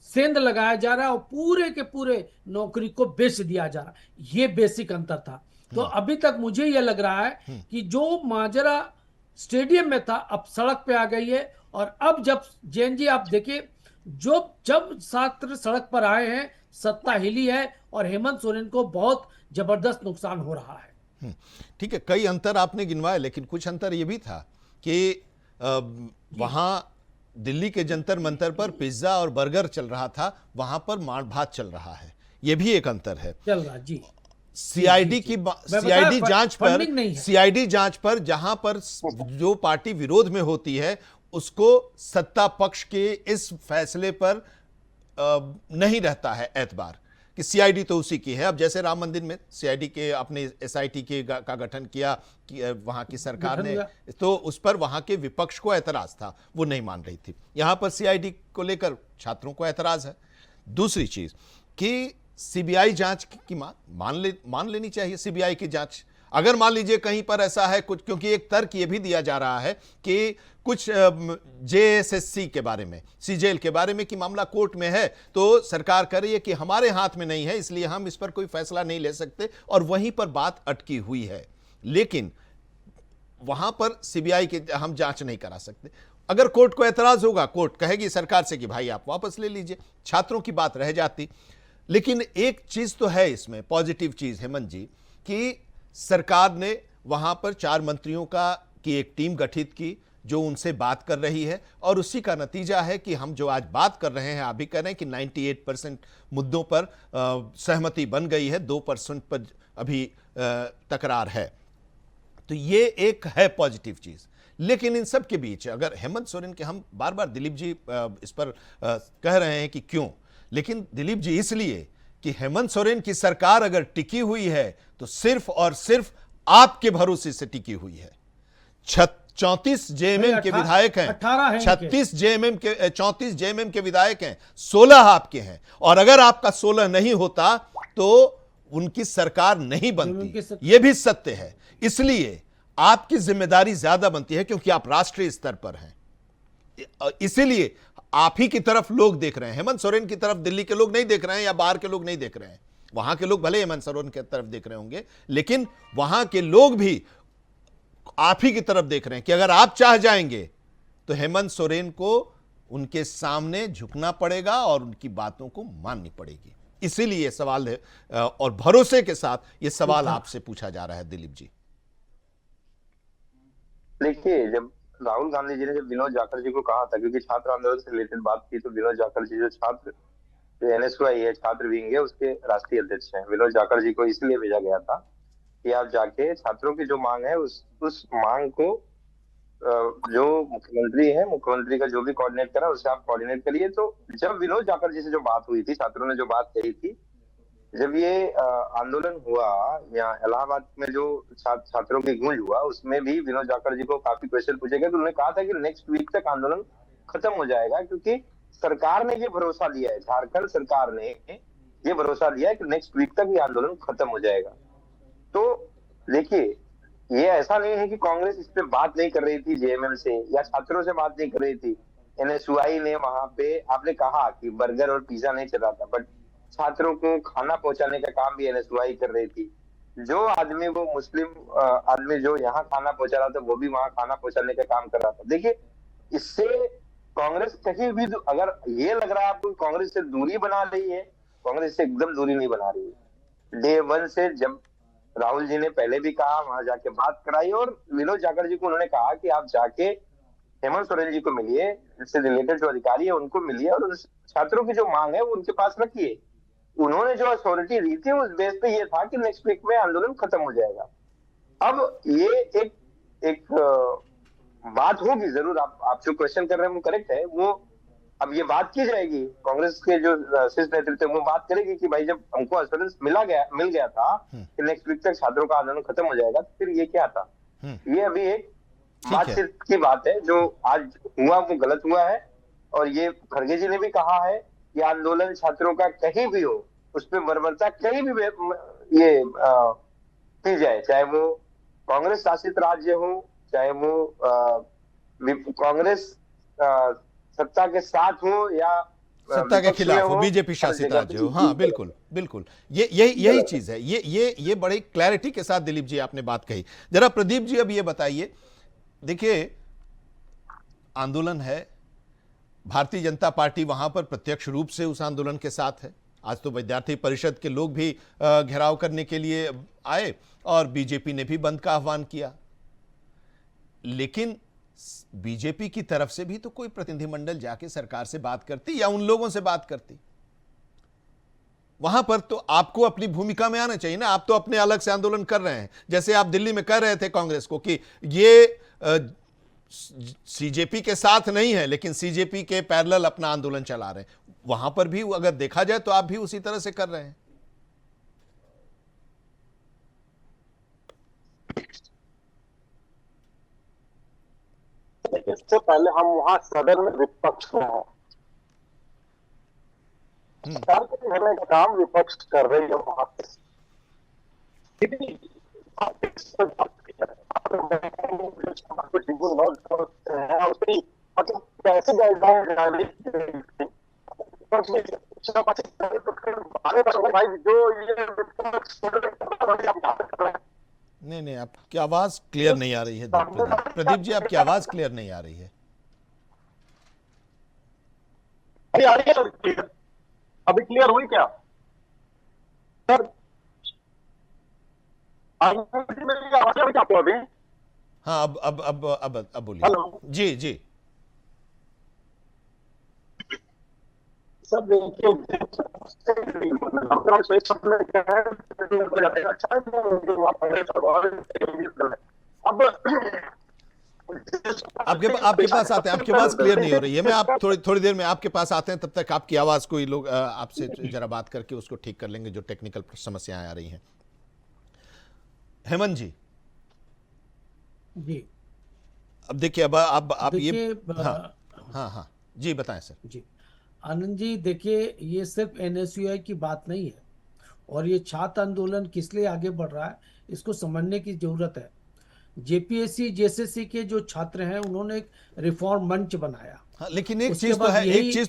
सेंध लगाया जा रहा है और पूरे के पूरे नौकरी को बेच दिया जा रहा है। ये बेसिक अंतर था। तो अभी तक मुझे यह लग रहा है कि जो माजरा स्टेडियम में था अब सड़क पे आ गई है, और अब जब जैन जी आप देखिए, जब छात्र सड़क पर आए हैं, सत्ता हिली है और हेमंत सोरेन को बहुत जबरदस्त नुकसान हो रहा है। ठीक है, कई अंतर आपने गिनवाए, लेकिन कुछ अंतर ये भी था कि वहां दिल्ली के जंतर मंतर पर पिज्जा और बर्गर चल रहा था, वहां पर मार भात चल रहा है, ये भी एक अंतर है। चल रहा जी। सीआईडी जांच पर जहां पर जो पार्टी विरोध में होती है, उसको सत्ता पक्ष के इस फैसले पर नहीं रहता है एतबार कि सीआईडी तो उसी की है। अब जैसे राम मंदिर में सीआईडी के अपने एसआईटी के का गठन किया कि वहां की सरकार ने, तो उस पर वहां के विपक्ष को एतराज था, वो नहीं मान रही थी। यहां पर सीआईडी को लेकर छात्रों को एतराज है। दूसरी चीज कि सीबीआई जांच की मान लेनी चाहिए। सीबीआई की जांच अगर मान लीजिए कहीं पर ऐसा है कुछ, क्योंकि एक तर्क ये भी दिया जा रहा है कि कुछ जेएसएससी के बारे में, सीजेल के बारे में कि मामला कोर्ट में है, तो सरकार कह रही है कि हमारे हाथ में नहीं है, इसलिए हम इस पर कोई फैसला नहीं ले सकते, और वहीं पर बात अटकी हुई है। लेकिन वहां पर सीबीआई की हम जांच नहीं करा सकते। अगर कोर्ट को एतराज होगा, कोर्ट कहेगी सरकार से कि भाई आप वापस ले लीजिए, छात्रों की बात रह जाती। लेकिन एक चीज तो है इसमें पॉजिटिव चीज हेमंत जी, कि सरकार ने वहां पर 4 मंत्रियों की एक टीम गठित की जो उनसे बात कर रही है, और उसी का नतीजा है कि हम जो आज बात कर रहे हैं, आप भी कह रहे हैं कि 98% मुद्दों पर सहमति बन गई है, 2% पर अभी तकरार है। तो ये एक है पॉजिटिव चीज। लेकिन इन सब के बीच अगर हेमंत सोरेन के, हम बार बार दिलीप जी इस पर कह रहे हैं कि क्यों, लेकिन दिलीप जी इसलिए कि हेमंत सोरेन की सरकार अगर टिकी हुई है तो सिर्फ और सिर्फ आपके भरोसे से टिकी हुई है। 34 जेएमएम के विधायक हैं, 36 जेएमएम के 34 जेएमएम के विधायक हैं, 16 आपके हैं, और अगर आपका 16 नहीं होता तो उनकी सरकार नहीं बनती, यह भी सत्य है। इसलिए आपकी जिम्मेदारी ज्यादा बनती है क्योंकि आप राष्ट्रीय स्तर पर हैं, इसीलिए आप ही की तरफ लोग देख रहे हैं। हेमंत सोरेन की तरफ दिल्ली के लोग नहीं देख रहे हैं या बाहर के लोग नहीं देख रहे हैं। वहां के लोग भले हेमंत सोरेन की तरफ देख रहे होंगे, लेकिन वहां के लोग भी आप ही की तरफ देख रहे हैं कि अगर आप चाह जाएंगे तो हेमंत सोरेन को उनके सामने झुकना पड़ेगा और उनकी बातों को माननी पड़ेगी। इसीलिए सवाल है, और भरोसे के साथ यह सवाल आपसे पूछा जा रहा है दिलीप जी। देखिए, जब राहुल गांधी जी ने जब विनोद जाखड़ जी को कहा था, क्योंकि छात्र आंदोलन से रिलेटेड बात की, तो विनोद जाखड़ जी जो एनएसयूआई है, छात्र विंग है, उसके राष्ट्रीय अध्यक्ष हैं, विनोद जाखड़ जी को इसलिए भेजा गया था कि आप जाके छात्रों की जो मांग है उस मांग को जो मुख्यमंत्री है, मुख्यमंत्री का जो भी कोऑर्डिनेट करा उससे आप कोऑर्डिनेट करिए। तो जब विनोद जाखड़ जी से जो बात हुई थी, छात्रों ने जो बात कही थी, जब ये आंदोलन हुआ यहाँ इलाहाबाद में, जो छात्रों की गूंज हुआ, उसमें भी विनोद जाखड़ जी को काफी क्वेश्चन पूछे गए। तो उन्होंने कहा था कि नेक्स्ट वीक तक आंदोलन खत्म हो जाएगा, क्योंकि सरकार ने ये भरोसा दिया है, झारखंड सरकार ने ये भरोसा दिया है कि नेक्स्ट वीक तक ये आंदोलन खत्म हो जाएगा। तो देखिए, ये ऐसा नहीं है कि कांग्रेस इस पे बात नहीं कर रही थी जेएमएम से, या छात्रों से बात नहीं कर रही थी। एनएसयूआई ने वहां पे, आपने कहा कि बर्गर और पिज्जा नहीं चल रहा था, बट छात्रों को खाना पहुंचाने का काम भी एनएसयूआई कर रही थी। जो आदमी, वो मुस्लिम आदमी जो यहाँ खाना पहुंचा रहा था, वो भी वहां खाना पहुंचाने का काम कर रहा था। देखिए, इससे कांग्रेस कहीं भी, अगर ये लग रहा है आपको कांग्रेस से दूरी बना रही है, कांग्रेस से एकदम दूरी नहीं बना रही है। डे 1 से जब राहुल जी ने पहले भी कहा, वहां जाके बात कराई, और विनोद जाखड़ जी को उन्होंने कहा कि आप जाके हेमंत सोरेन जी को मिलिए, इससे रिलेटेड जो अधिकारी है उनको मिलिए, और उन छात्रों की जो मांग है वो उनके पास रखिए। उन्होंने जो अथॉरिटी दी थी उस बेस पे ये था कि नेक्स्ट वीक में आंदोलन खत्म हो जाएगा। अब ये एक बात होगी जरूर, आप जो क्वेश्चन कर रहे हैं वो करेक्ट है। वो अब ये बात की जाएगी, कांग्रेस के जो शीर्ष नेतृत्व है वो बात करेगी कि भाई, जब हमको एश्योरेंस मिल गया था कि नेक्स्ट वीक तक छात्रों का आंदोलन खत्म हो जाएगा, तो फिर ये क्या था। ये अभी एक बातचीत की बात है। जो आज हुआ वो गलत हुआ है, और ये खड़गे जी ने भी कहा है कि आंदोलन छात्रों का कहीं भी हो, उस पर बर्बरता कहीं भी ये की जाए, चाहे वो कांग्रेस शासित राज्य हो, चाहे वो कांग्रेस सत्ता के साथ हो या सत्ता के खिलाफ हो, बीजेपी शासित राज्य हो। हाँ, बिल्कुल बिल्कुल, यही चीज है। ये बड़ी क्लैरिटी के साथ दिलीप जी आपने बात कही। जरा प्रदीप जी अब ये बताइए, देखिए आंदोलन है, भारतीय जनता पार्टी वहां पर प्रत्यक्ष रूप से उस आंदोलन के साथ है। आज तो विद्यार्थी परिषद के लोग भी घेराव करने के लिए आए, और बीजेपी ने भी बंद का आह्वान किया। लेकिन बीजेपी की तरफ से भी तो कोई प्रतिनिधिमंडल जाके सरकार से बात करती, या उन लोगों से बात करती। वहां पर तो आपको अपनी भूमिका में आना चाहिए ना। आप तो अपने अलग से आंदोलन कर रहे हैं, जैसे आप दिल्ली में कर रहे थे कांग्रेस को कि ये सीजेपी के साथ नहीं है, लेकिन सीजेपी के पैरेलल अपना आंदोलन चला रहे हैं। वहां पर भी अगर देखा जाए तो आप भी उसी तरह से कर रहे हैं। इससे पहले हम वहां सदन में विपक्ष में हैं, सरकार के निर्णय का काम विपक्ष कर रही है वहां पे। मतलब कैसे गाइडलाइन नहीं, आपकी आवाज क्लियर नहीं आ रही है प्रदीप जी, आपकी आवाज क्लियर नहीं आ रही है। अभी क्लियर हुई क्या सर? मेरी आवाज आ रही आपको अभी? हाँ, अब बोलिए। जी सर, देखिए आपके पास आते हैं, आपकी आवाज क्लियर नहीं हो रही है। मैं आप थोड़ी देर में आपके पास आते हैं, तब तक आपकी आवाज कोई लोग आपसे जरा बात करके उसको ठीक कर लेंगे, जो टेक्निकल समस्याएं आ रही हैं। हेमंत जी अब देखिए, अब आप ये हाँ जी बताएं सर। जी आनंद जी, देखिए ये सिर्फ एनएसयूआई की बात नहीं है, और ये छात्र आंदोलन किस लिए आगे बढ़ रहा है इसको समझने की जरूरत है। जेपीएससी जेएसएससी के जो छात्र हैं उन्होंने एक रिफॉर्म मंच बनाया। हाँ, लेकिन एक चीज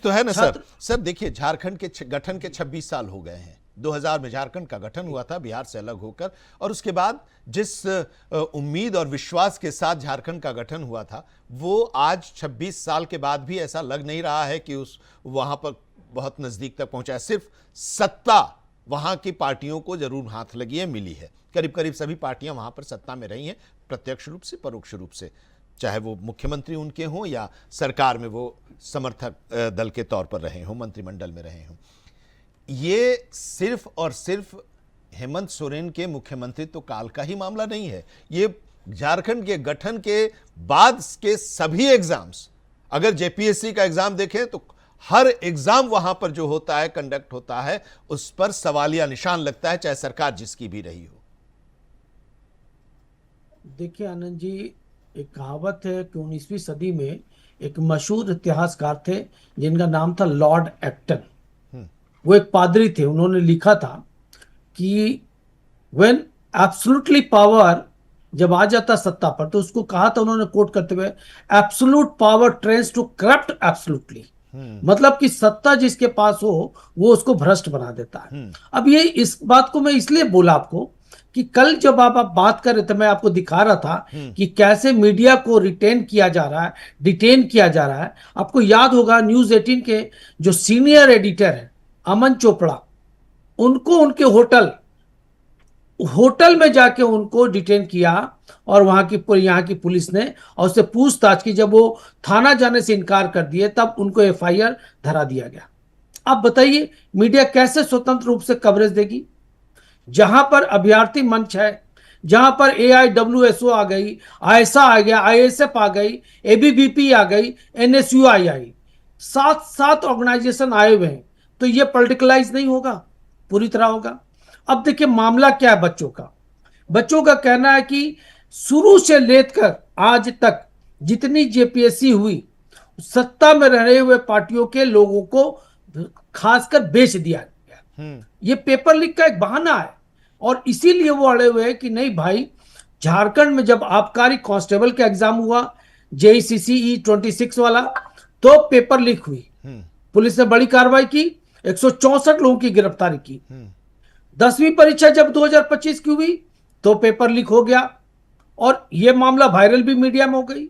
तो है ना सर, देखिए झारखंड के गठन के 26 साल हो गए हैं। 2000 में झारखंड का गठन हुआ था बिहार से अलग होकर, और उसके बाद जिस उम्मीद और विश्वास के साथ झारखंड का गठन हुआ था, वो आज 26 साल के बाद भी ऐसा लग नहीं रहा है कि वहां पर बहुत नजदीक तक पहुंचा है। सिर्फ सत्ता वहां की पार्टियों को जरूर हाथ लगी है, मिली है। करीब करीब सभी पार्टियां वहां पर सत्ता में रही हैं, प्रत्यक्ष रूप से परोक्ष रूप से। चाहे वो मुख्यमंत्री उनके हों या सरकार में वो समर्थक दल के तौर पर रहे हों, मंत्रिमंडल में रहे हों। ये सिर्फ और सिर्फ हेमंत सोरेन के मुख्यमंत्रित्व काल का ही मामला नहीं है। ये झारखंड के गठन के बाद के सभी एग्जाम्स, अगर जेपीएससी का एग्जाम देखें तो हर एग्जाम वहां पर जो होता है, कंडक्ट होता है, उस पर सवालिया निशान लगता है, चाहे सरकार जिसकी भी रही हो। देखिए आनंद जी, एक कहावत है कि 19वीं सदी में एक मशहूर इतिहासकार थे जिनका नाम था लॉर्ड एक्टन। वो एक पादरी थे। उन्होंने लिखा था कि व्हेन एब्सोल्युटली पावर, जब आ जाता सत्ता पर, तो उसको कहा था उन्होंने कोट करते हुए, absolute power trends to corrupt absolutely. मतलब कि सत्ता जिसके पास हो वो उसको भ्रष्ट बना देता है। अब ये इस बात को मैं इसलिए बोला आपको कि कल जब आप बात कर रहे थे, मैं आपको दिखा रहा था कि कैसे मीडिया को डिटेन किया जा रहा है। आपको याद होगा न्यूज 18 के जो सीनियर एडिटर है अमन चोपड़ा, उनको उनके होटल में जाके उनको डिटेन किया और यहाँ की पुलिस ने और उससे पूछताछ की। जब वो थाना जाने से इनकार कर दिए तब उनको एफआईआर धरा दिया गया। अब बताइए मीडिया कैसे स्वतंत्र रूप से कवरेज देगी? जहां पर अभ्यर्थी मंच है, जहां पर AIWSO आ गई, आयसा आ गया, ISF आ गई, ABVP आ गई, NSUI आई, 7 ऑर्गेनाइजेशन आए हुए हैं, तो ये पॉलिटिकलाइज नहीं होगा? पूरी तरह होगा। अब देखिए मामला क्या है बच्चों का कहना है कि शुरू से लेकर आज तक जितनी जेपीएससी हुई, सत्ता में रहे हुए पार्टियों के लोगों को खासकर बेच दिया गया। ये पेपर लीक का एक बहाना है और इसीलिए वो अड़े हुए हैं कि नहीं भाई, झारखंड में जब आबकारी कांस्टेबल का एग्जाम हुआ, JCCE 26 वाला, तो पेपर लीक हुई। पुलिस ने बड़ी कार्रवाई की, 164 लोगों की गिरफ्तारी की। 10वीं परीक्षा जब 2025 की हुई तो पेपर लीक हो गया और यह मामला वायरल भी मीडिया में हो गई।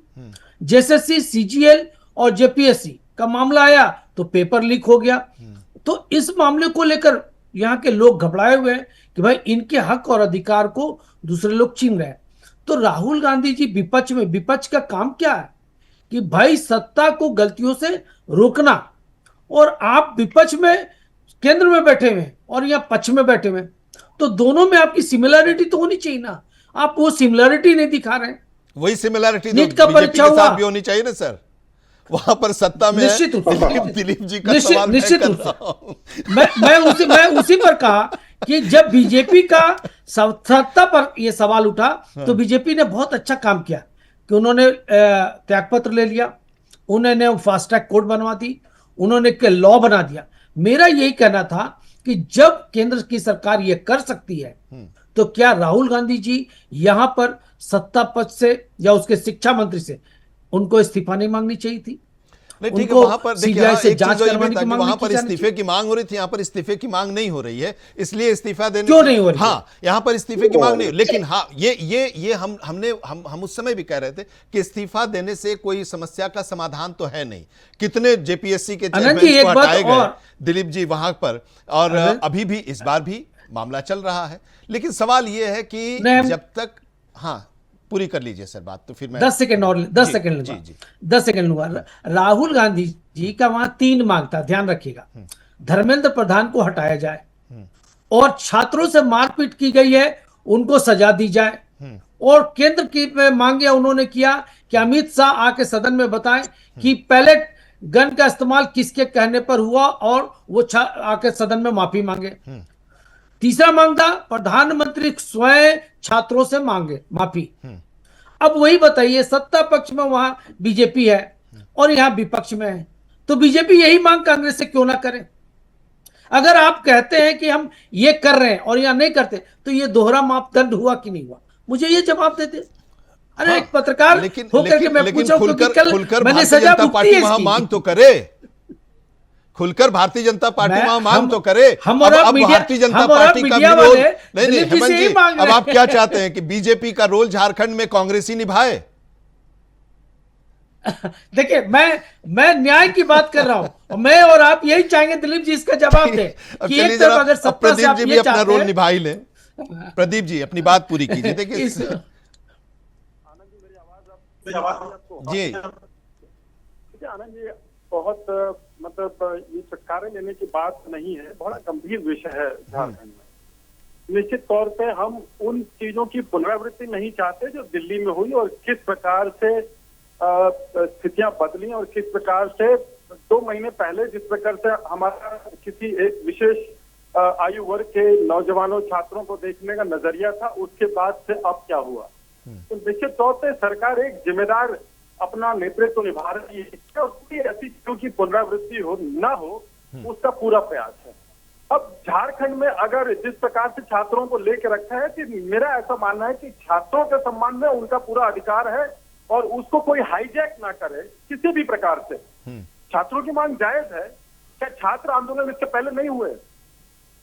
JSSC, CGL और JPSC का मामला आया तो पेपर लीक हो गया। तो इस मामले को लेकर यहाँ के लोग घबराए हुए हैं कि भाई इनके हक और अधिकार को दूसरे लोग छीन रहे हैं। तो राहुल गांधी जी विपक्ष का काम क्या है कि भाई सत्ता को गलतियों से रोकना, और आप विपक्ष में केंद्र में बैठे हुए और यहाँ पक्ष में बैठे हुए, तो दोनों में आपकी सिमिलरिटी तो होनी चाहिए ना। आप वो सिमिलरिटी नहीं दिखा रहे हैं। वही सिमिलरिटी नीट का परीक्षा के साथ भी होनी चाहिए ना सर। वहां पर सत्ता में निश्चित रूप से दिलीप जी का सवाल निश्चित रूप से मैं उसी पर कहा कि जब बीजेपी का सत्ता पर यह सवाल उठा तो बीजेपी ने बहुत अच्छा काम किया कि उन्होंने त्यागपत्र ले लिया, उन्होंने फास्ट ट्रैक कोर्ट बनवा दी, उन्होंने लॉ बना दिया। मेरा यही कहना था कि जब केंद्र की सरकार ये कर सकती है तो क्या राहुल गांधी जी यहां पर सत्ता पक्ष से या उसके शिक्षा मंत्री से उनको इस्तीफा नहीं मांगनी चाहिए थी? नहीं, ठीक है, वहां पर सीबीआई से जांच करवाने की मांग, वहां पर इस्तीफे की मांग हो रही थी, यहाँ पर इस्तीफे की मांग नहीं हो रही है, इसलिए इस्तीफा देने क्यों नहीं हो रही? हाँ, यहाँ पर इस्तीफे की मांग नहीं, लेकिन हाँ ये हम उस समय भी कह रहे थे कि इस्तीफा देने से कोई समस्या का समाधान तो है नहीं। कितने जेपीएससी के चेयरमैन को हटाए गए दिलीप जी वहां पर, और अभी भी इस बार भी मामला चल रहा है। लेकिन सवाल ये है कि जब तक, हाँ पूरी कर लीजिए सर बात, तो फिर मैं 10 सेकंड लूंगा। राहुल गांधी जी का वहां 3 मांग था, ध्यान रखिएगा। धर्मेंद्र प्रधान को हटाया जाए और छात्रों से मारपीट की गई है उनको सजा दी जाए, और केंद्र की मांगे उन्होंने किया कि अमित शाह आके सदन में बताएं कि पैलेट गन का इस्तेमाल किसके कहने पर हुआ और वो आके सदन में माफी मांगे। तीसरा मांग था प्रधानमंत्री स्वयं छात्रों से मांगे माफी। अब वही बताइए, सत्ता पक्ष में वहां बीजेपी है और यहां विपक्ष में है, तो बीजेपी यही मांग कांग्रेस से क्यों ना करे? अगर आप कहते हैं कि हम ये कर रहे हैं और यहां नहीं करते, तो ये दोहरा मापदंड हुआ कि नहीं हुआ? मुझे ये जवाब देते। अरे हाँ, एक पत्रकार होकर के मैं पूछा खुलकर भारतीय जनता पार्टी वहां मांग तो करे, खुलकर भारतीय जनता पार्टी वहां मांग तो करे। अब भारतीय जनता पार्टी का विरोध नहीं, हेमंत जी, अब आप क्या चाहते हैं कि बीजेपी का रोल झारखंड में कांग्रेस ही निभाए? देखिए मैं न्याय की बात कर रहा हूं, मैं और आप यही चाहेंगे दिलीप जी इसका जवाब दें कि एक तरफ अगर सत्ता से आप ये अपना रोल निभा ही लें। प्रदीप जी अपनी बात पूरी कीजिए। देखिए जी आनंद जी, बहुत मतलब ये छुटकारे लेने की बात नहीं है, बड़ा गंभीर विषय है झारखंड में। निश्चित तौर पे हम उन चीजों की पुनरावृत्ति नहीं चाहते जो दिल्ली में हुई और किस प्रकार से स्थितियां बदली और किस प्रकार से 2 महीने पहले जिस प्रकार से हमारा किसी एक विशेष आयु वर्ग के नौजवानों छात्रों को देखने का नजरिया था, उसके बाद से अब क्या हुआ। तो निश्चित तौर पे सरकार एक जिम्मेदार अपना नेतृत्व निभा रही है और कोई ऐसी चीजों की पुनरावृत्ति हो ना हो उसका पूरा प्रयास है। अब झारखंड में अगर जिस प्रकार से छात्रों को लेकर रखा है कि मेरा ऐसा मानना है कि छात्रों के सम्मान में उनका पूरा अधिकार है और उसको कोई हाईजैक ना करे किसी भी प्रकार से। छात्रों की मांग जायज है, क्या छात्र आंदोलन इसके पहले नहीं हुए?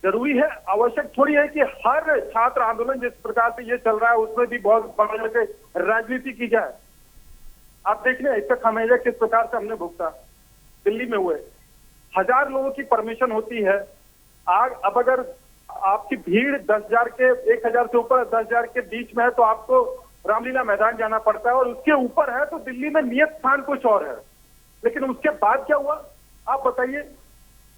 जरूरी है, आवश्यक थोड़ी है कि हर छात्र आंदोलन जिस प्रकार से ये चल रहा है उसमें भी बहुत बड़े के राजनीति की जाए। आप देख लें इसका खामियाजा किस प्रकार से हमने भुगता। दिल्ली में हुए 1000 लोगों की परमिशन होती है, अब अगर आपकी भीड़ 10,000 के 1000 से ऊपर 10,000 के बीच में है तो आपको रामलीला मैदान जाना पड़ता है और उसके ऊपर है तो दिल्ली में नियत स्थान कुछ और है। लेकिन उसके बाद क्या हुआ आप बताइए।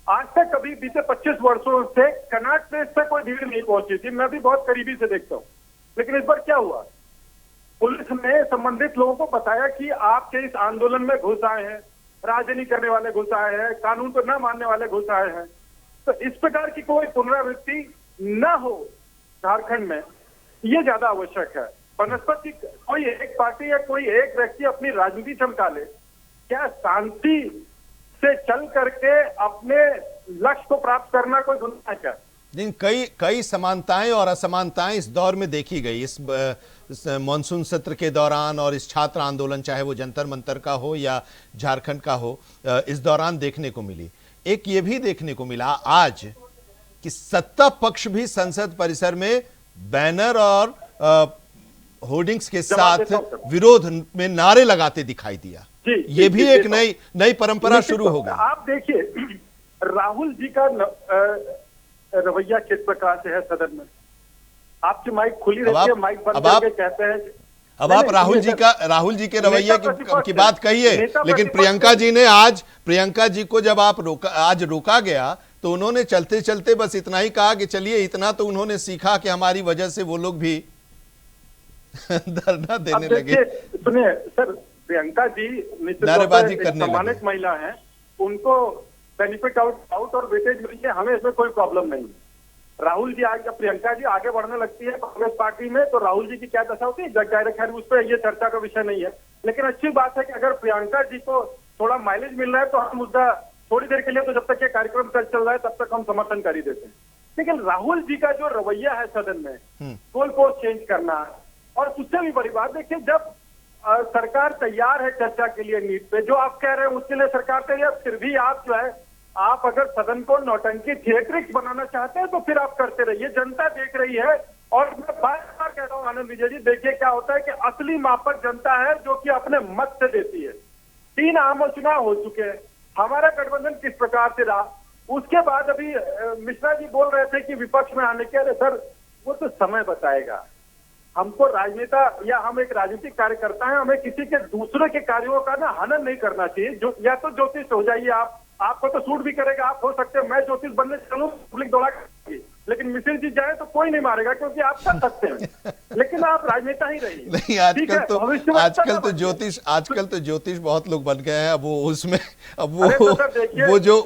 आज तक कभी बीते 25 वर्षों से कनॉट प्लेस पे कोई भीड़ नहीं पहुंची थी, मैं भी बहुत करीबी से देखता हूं। लेकिन इस बार क्या हुआ, पुलिस ने संबंधित लोगों को बताया कि आपके इस आंदोलन में घुस आए हैं, राजनीति करने वाले घुस आए हैं, कानून को न मानने वाले घुस आए हैं। तो इस प्रकार की कोई पुनरावृत्ति न हो झारखंड में, ये ज्यादा आवश्यक है। बनस्पति कोई एक पार्टी या कोई एक व्यक्ति अपनी राजनीति चमका ले, क्या शांति से चल करके अपने लक्ष्य को प्राप्त करना कोई गुनाह है क्या? लेकिन कई समानताएं और असमानताएं इस दौर में देखी गई, इस मॉनसून सत्र के दौरान और इस छात्र आंदोलन, चाहे वो जंतर मंतर का हो या झारखंड का हो, इस दौरान देखने को मिली। एक ये भी देखने को मिला आज कि सत्ता पक्ष भी संसद परिसर में बैनर और होर्डिंग्स के साथ विरोध में नारे लगाते दिखाई दिया। ये भी एक नई परंपरा शुरू हो गई। आप देखिए राहुल जी का रवैया किस प्रकार से है सदन में। आपकी माइक खुली रहती है, माइक बंद करके कहते हैं। अब आप राहुल जी के रवैये की बात कहिए, लेकिन प्रियंका जी को जब आप आज रोका गया तो उन्होंने चलते चलते बस इतना ही कहा कि चलिए, इतना तो उन्होंने सीखा कि हमारी वजह से वो लोग भी धरना देने लगे। सुनिए सर, प्रियंका जी नारेबाजी करने सम्मानित महिला हैं, उनको बेनिफिट आउट और वेटेज मिली है, हमें इसमें कोई प्रॉब्लम नहीं। राहुल जी आगे, प्रियंका जी आगे बढ़ने लगती है कांग्रेस पार्टी में तो राहुल जी की क्या दशा होती है जग जाहिर। खैर उस पर ये चर्चा का विषय नहीं है, लेकिन अच्छी बात है कि अगर प्रियंका जी को थोड़ा माइलेज मिल रहा है तो हम मुद्दा थोड़ी देर के लिए, तो जब तक ये कार्यक्रम चल रहा है तब तक हम समर्थन कर ही देते हैं। लेकिन राहुल जी का जो रवैया है सदन में, गोल पोस्ट चेंज करना, और उससे भी बड़ी बात देखिए, जब सरकार तैयार है चर्चा के लिए नीट पे, जो आप कह रहे हैं उसके लिए सरकार तैयार, फिर भी आप जो है, आप अगर सदन को नौटंकी थिएट्रिक्स बनाना चाहते हैं तो फिर आप करते रहिए, जनता देख रही है। और मैं बार बार कहता हूँ आनंद विजय जी, देखिए क्या होता है कि असली मापक जनता है जो कि अपने मत से देती है। 3 आम चुनाव हो चुके हैं, हमारा गठबंधन किस प्रकार से रहा। उसके बाद अभी मिश्रा जी बोल रहे थे कि विपक्ष में आने के, अरे सर वो तो समय बताएगा। हमको राजनेता या हम एक राजनीतिक कार्यकर्ता है, हमें किसी के दूसरे के कार्यों का ना हनन नहीं करना चाहिए। जो या तो ज्योतिष हो जाइए, आपको तो सूट भी करेगा, आप हो सकते हैं, मैं ज्योतिष बनने चलूं पब्लिक दौड़ा करेगी, लेकिन मिश्र जी जाए तो कोई नहीं मारेगा क्योंकि आप कर सकते हैं, लेकिन आप राजनेता ही रहिए। नहीं, आजकल तो ज्योतिष बहुत लोग बन गए हैं। अब वो उसमें अब वो जो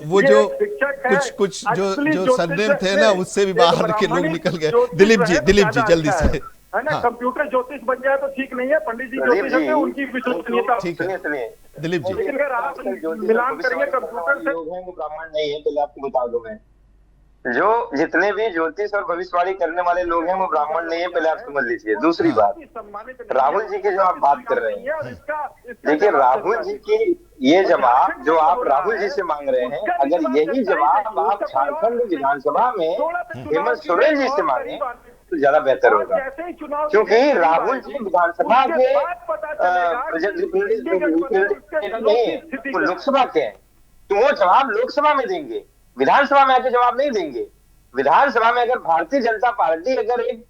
कुछ जो सरनेम थे ना, उससे भी बाहर के लोग निकल गए। दिलीप जी जल्दी से, है ना, कंप्यूटर ज्योतिष बन जाए तो ठीक नहीं है। पंडित जी ज्योतिष है, उनकी विश्वसनीयता। सुनिए दिलीप जी, लेकिन अगर आप मिलान करेंगे कंप्यूटर से, लोग हैं वो ब्राह्मण नहीं है, पहले आपको बता दूं मैं। जो जितने भी ज्योतिष और भविष्यवाणी करने वाले लोग हैं वो ब्राह्मण नहीं है, पहले आप समझ लीजिए। दूसरी बात, राहुल जी के जो आप बात कर रहे हैं, देखिए राहुल जी की ये जवाब जो आप राहुल जी से मांग रहे हैं, अगर यही जवाब आप झारखंड विधानसभा में हेमंत सोरेन जी से मांगे तो ज्यादा बेहतर होगा, क्योंकि राहुल जी विधानसभा के नहीं, वो लोकसभा के हैं, तो वो जवाब लोकसभा में देंगे, विधानसभा में आके जवाब नहीं देंगे। विधानसभा में अगर भारतीय जनता पार्टी अगर एक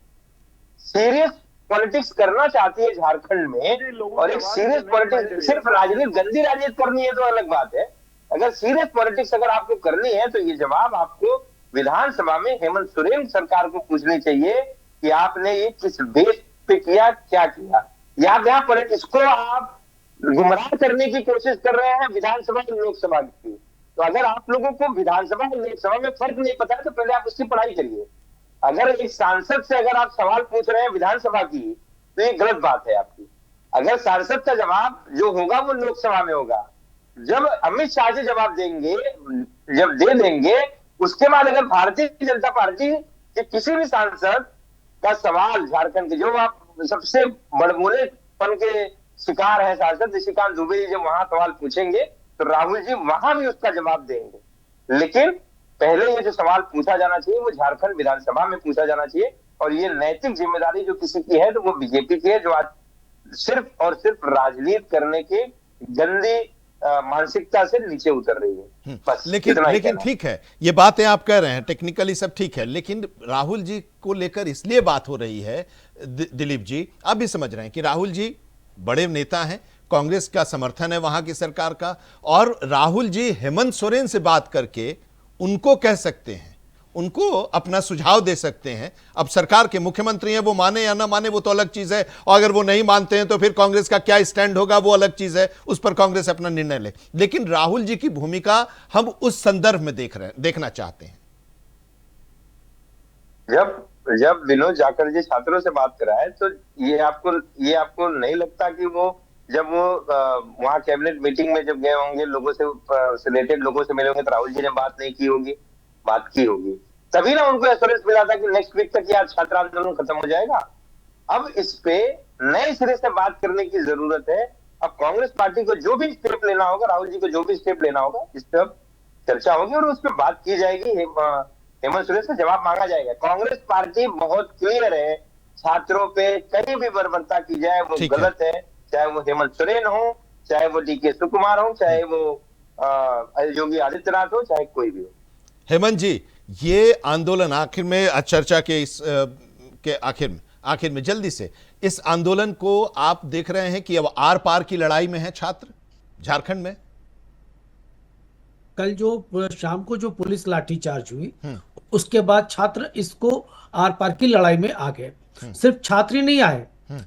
सीरियस पॉलिटिक्स करना चाहती है झारखंड में और एक सीरियस पॉलिटिक्स, सिर्फ राजनीति, गंदी राजनीति करनी है तो अलग बात है। अगर सीरियस पॉलिटिक्स अगर आपको करनी है तो ये जवाब आपको विधानसभा में हेमंत सोरेन सरकार को पूछनी चाहिए कि आपने ये किस बेस पे किया, क्या किया। या पॉलिटिक्स को आप गुमराह करने की कोशिश कर रहे हैं विधानसभा और लोकसभा की। तो अगर आप लोगों को विधानसभा और लोकसभा में फर्क नहीं पता है तो पहले आप उसकी पढ़ाई करिए। अगर एक सांसद से अगर आप सवाल पूछ रहे हैं विधानसभा की तो ये गलत बात है आपकी। अगर सांसद का जवाब जो होगा वो लोकसभा में होगा। जब अमित शाह जी जवाब देंगे, जब दे देंगे, उसके बाद अगर भारतीय जनता पार्टी के किसी भी सांसद का सवाल झारखंड के, जो आप सबसे बड़बोलेपन के शिकार है सांसद निशिकांत दुबे जी, जब वहां सवाल पूछेंगे तो राहुल जी वहां भी उसका जवाब देंगे। लेकिन पहले ये जो सवाल पूछा जाना चाहिए वो झारखंड विधानसभा में पूछा जाना चाहिए। और ये नैतिक जिम्मेदारी जो किसी की है तो वो बीजेपी की है, जो आज सिर्फ और सिर्फ राजनीति करने के गंदी मानसिकता से नीचे उतर रही है। बस लेकिन ठीक है, ये बातें आप कह रहे हैं, टेक्निकली सब ठीक है, लेकिन राहुल जी को लेकर इसलिए बात हो रही है दिलीप जी, आप भी समझ रहे हैं कि राहुल जी बड़े नेता हैं, कांग्रेस का समर्थन है वहां की सरकार का, और राहुल जी हेमंत सोरेन से बात करके उनको कह सकते हैं, उनको अपना सुझाव दे सकते हैं। अब सरकार के मुख्यमंत्री हैं, वो माने या ना माने वो तो अलग चीज है, और अगर वो नहीं मानते हैं तो फिर कांग्रेस का क्या स्टैंड होगा वो अलग चीज है, उस पर कांग्रेस अपना निर्णय ले। लेकिन राहुल जी की भूमिका हम उस संदर्भ में देखना चाहते हैं। जब विनोद जाखड़ जी छात्रों से बात कराए तो ये आपको नहीं लगता कि वो जब वो वहां कैबिनेट मीटिंग में जब गए होंगे, लोगों से रिलेटेड लोगों से मिले होंगे तो राहुल जी ने बात नहीं की होगी, बात की होगी, तभी ना उनको एश्योरेंस मिला था कि नेक्स्ट वीक तक यार छात्र आंदोलन खत्म हो जाएगा। अब इस पे नए सिरे से बात करने की जरूरत है। अब कांग्रेस पार्टी को जो भी स्टेप लेना होगा, राहुल जी को जो भी स्टेप लेना होगा, इस पर अब चर्चा होगी और उस पर बात की जाएगी। हेमंत सोरेन से जवाब मांगा जाएगा। कांग्रेस पार्टी बहुत क्लियर है, छात्रों पे कहीं भी बर्बरता की जाए वो गलत है, चाहे वो हेमंत सोरेन हो, चाहे वो डीके सुकुमार हो, चाहे वो योगी आदित्यनाथ हो, चाहे कोई भी हो। हेमंत जी, ये आंदोलन आखिर में चर्चा के आखिर में जल्दी से इस आंदोलन को आप देख रहे हैं कि अब आर पार की लड़ाई में है छात्र झारखंड में। कल जो शाम को जो पुलिस लाठीचार्ज हुई उसके बाद छात्र इसको आर पार की लड़ाई में आ गए। सिर्फ छात्र ही नहीं आए,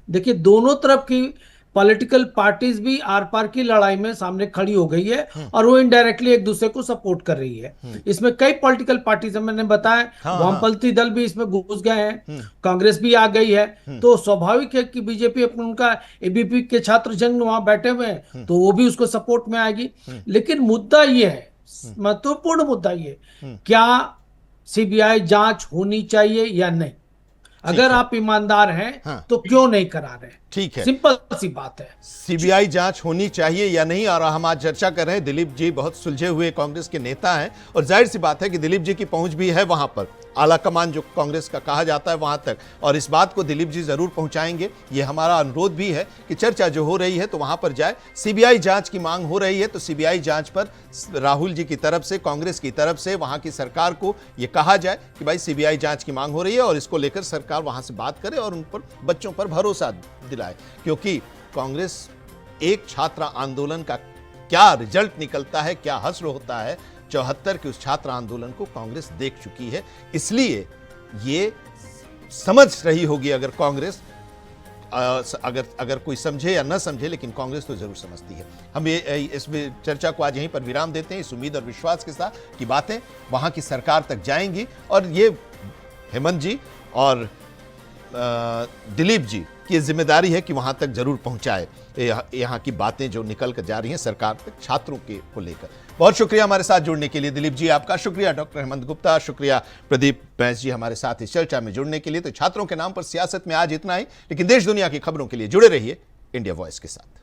देखिए दोनों तरफ की पॉलिटिकल पार्टीज भी आर पार की लड़ाई में सामने खड़ी हो गई है और वो इनडायरेक्टली एक दूसरे को सपोर्ट कर रही है। इसमें कई पॉलिटिकल पार्टीज मैंने बताया, वामपंथी दल भी इसमें घुस गए हैं, कांग्रेस भी आ गई है। तो स्वाभाविक है कि बीजेपी अपने उनका एबीपी के छात्र संघ वहां बैठे हुए हैं तो वो भी उसको सपोर्ट में आएगी। लेकिन मुद्दा ये है, महत्वपूर्ण मुद्दा ये, क्या सीबीआई जांच होनी चाहिए या नहीं? अगर आप ईमानदार हैं तो क्यों नहीं करा रहे? ठीक है, सिंपल सी बात है, सीबीआई जांच होनी चाहिए या नहीं। और हम आज चर्चा कर रहे हैं, दिलीप जी बहुत सुलझे हुए कांग्रेस के नेता हैं और जाहिर सी बात है कि दिलीप जी की पहुंच भी है वहां पर, आला कमान जो कांग्रेस का कहा जाता है वहां तक, और इस बात को दिलीप जी जरूर पहुंचाएंगे। ये हमारा अनुरोध भी है कि चर्चा जो हो रही है तो वहां पर जाए। सीबीआई जांच की मांग हो रही है तो सीबीआई जांच पर राहुल जी की तरफ से, कांग्रेस की तरफ से वहां की सरकार को यह कहा जाए कि भाई सीबीआई जांच की मांग हो रही है और इसको लेकर सरकार वहां से बात करे और उन पर बच्चों पर भरोसा दिलाए। क्योंकि कांग्रेस एक छात्र आंदोलन का क्या रिजल्ट निकलता है, क्या हश्र होता है, 74 के उस छात्र आंदोलन को कांग्रेस देख चुकी है। इसलिए ये समझ रही होगी अगर कांग्रेस, अगर कोई समझे या न समझे, लेकिन कांग्रेस तो जरूर समझती है। हम ये इस चर्चा को आज यहीं पर विराम देते हैं, इस उम्मीद और विश्वास के साथ कि बातें वहां की सरकार तक जाएंगी और ये हेमंत जी और दिलीप जी की जिम्मेदारी है कि वहां तक जरूर पहुंचाए यहाँ की बातें जो निकल कर जा रही हैं सरकार तक छात्रों के को लेकर। बहुत शुक्रिया हमारे साथ जुड़ने के लिए दिलीप जी, आपका शुक्रिया। डॉक्टर हेमंत गुप्ता, शुक्रिया प्रदीप बैस जी हमारे साथ इस चर्चा में जुड़ने के लिए। तो छात्रों के नाम पर सियासत में आज इतना ही, लेकिन देश दुनिया की खबरों के लिए जुड़े रहिए इंडिया वॉइस के साथ।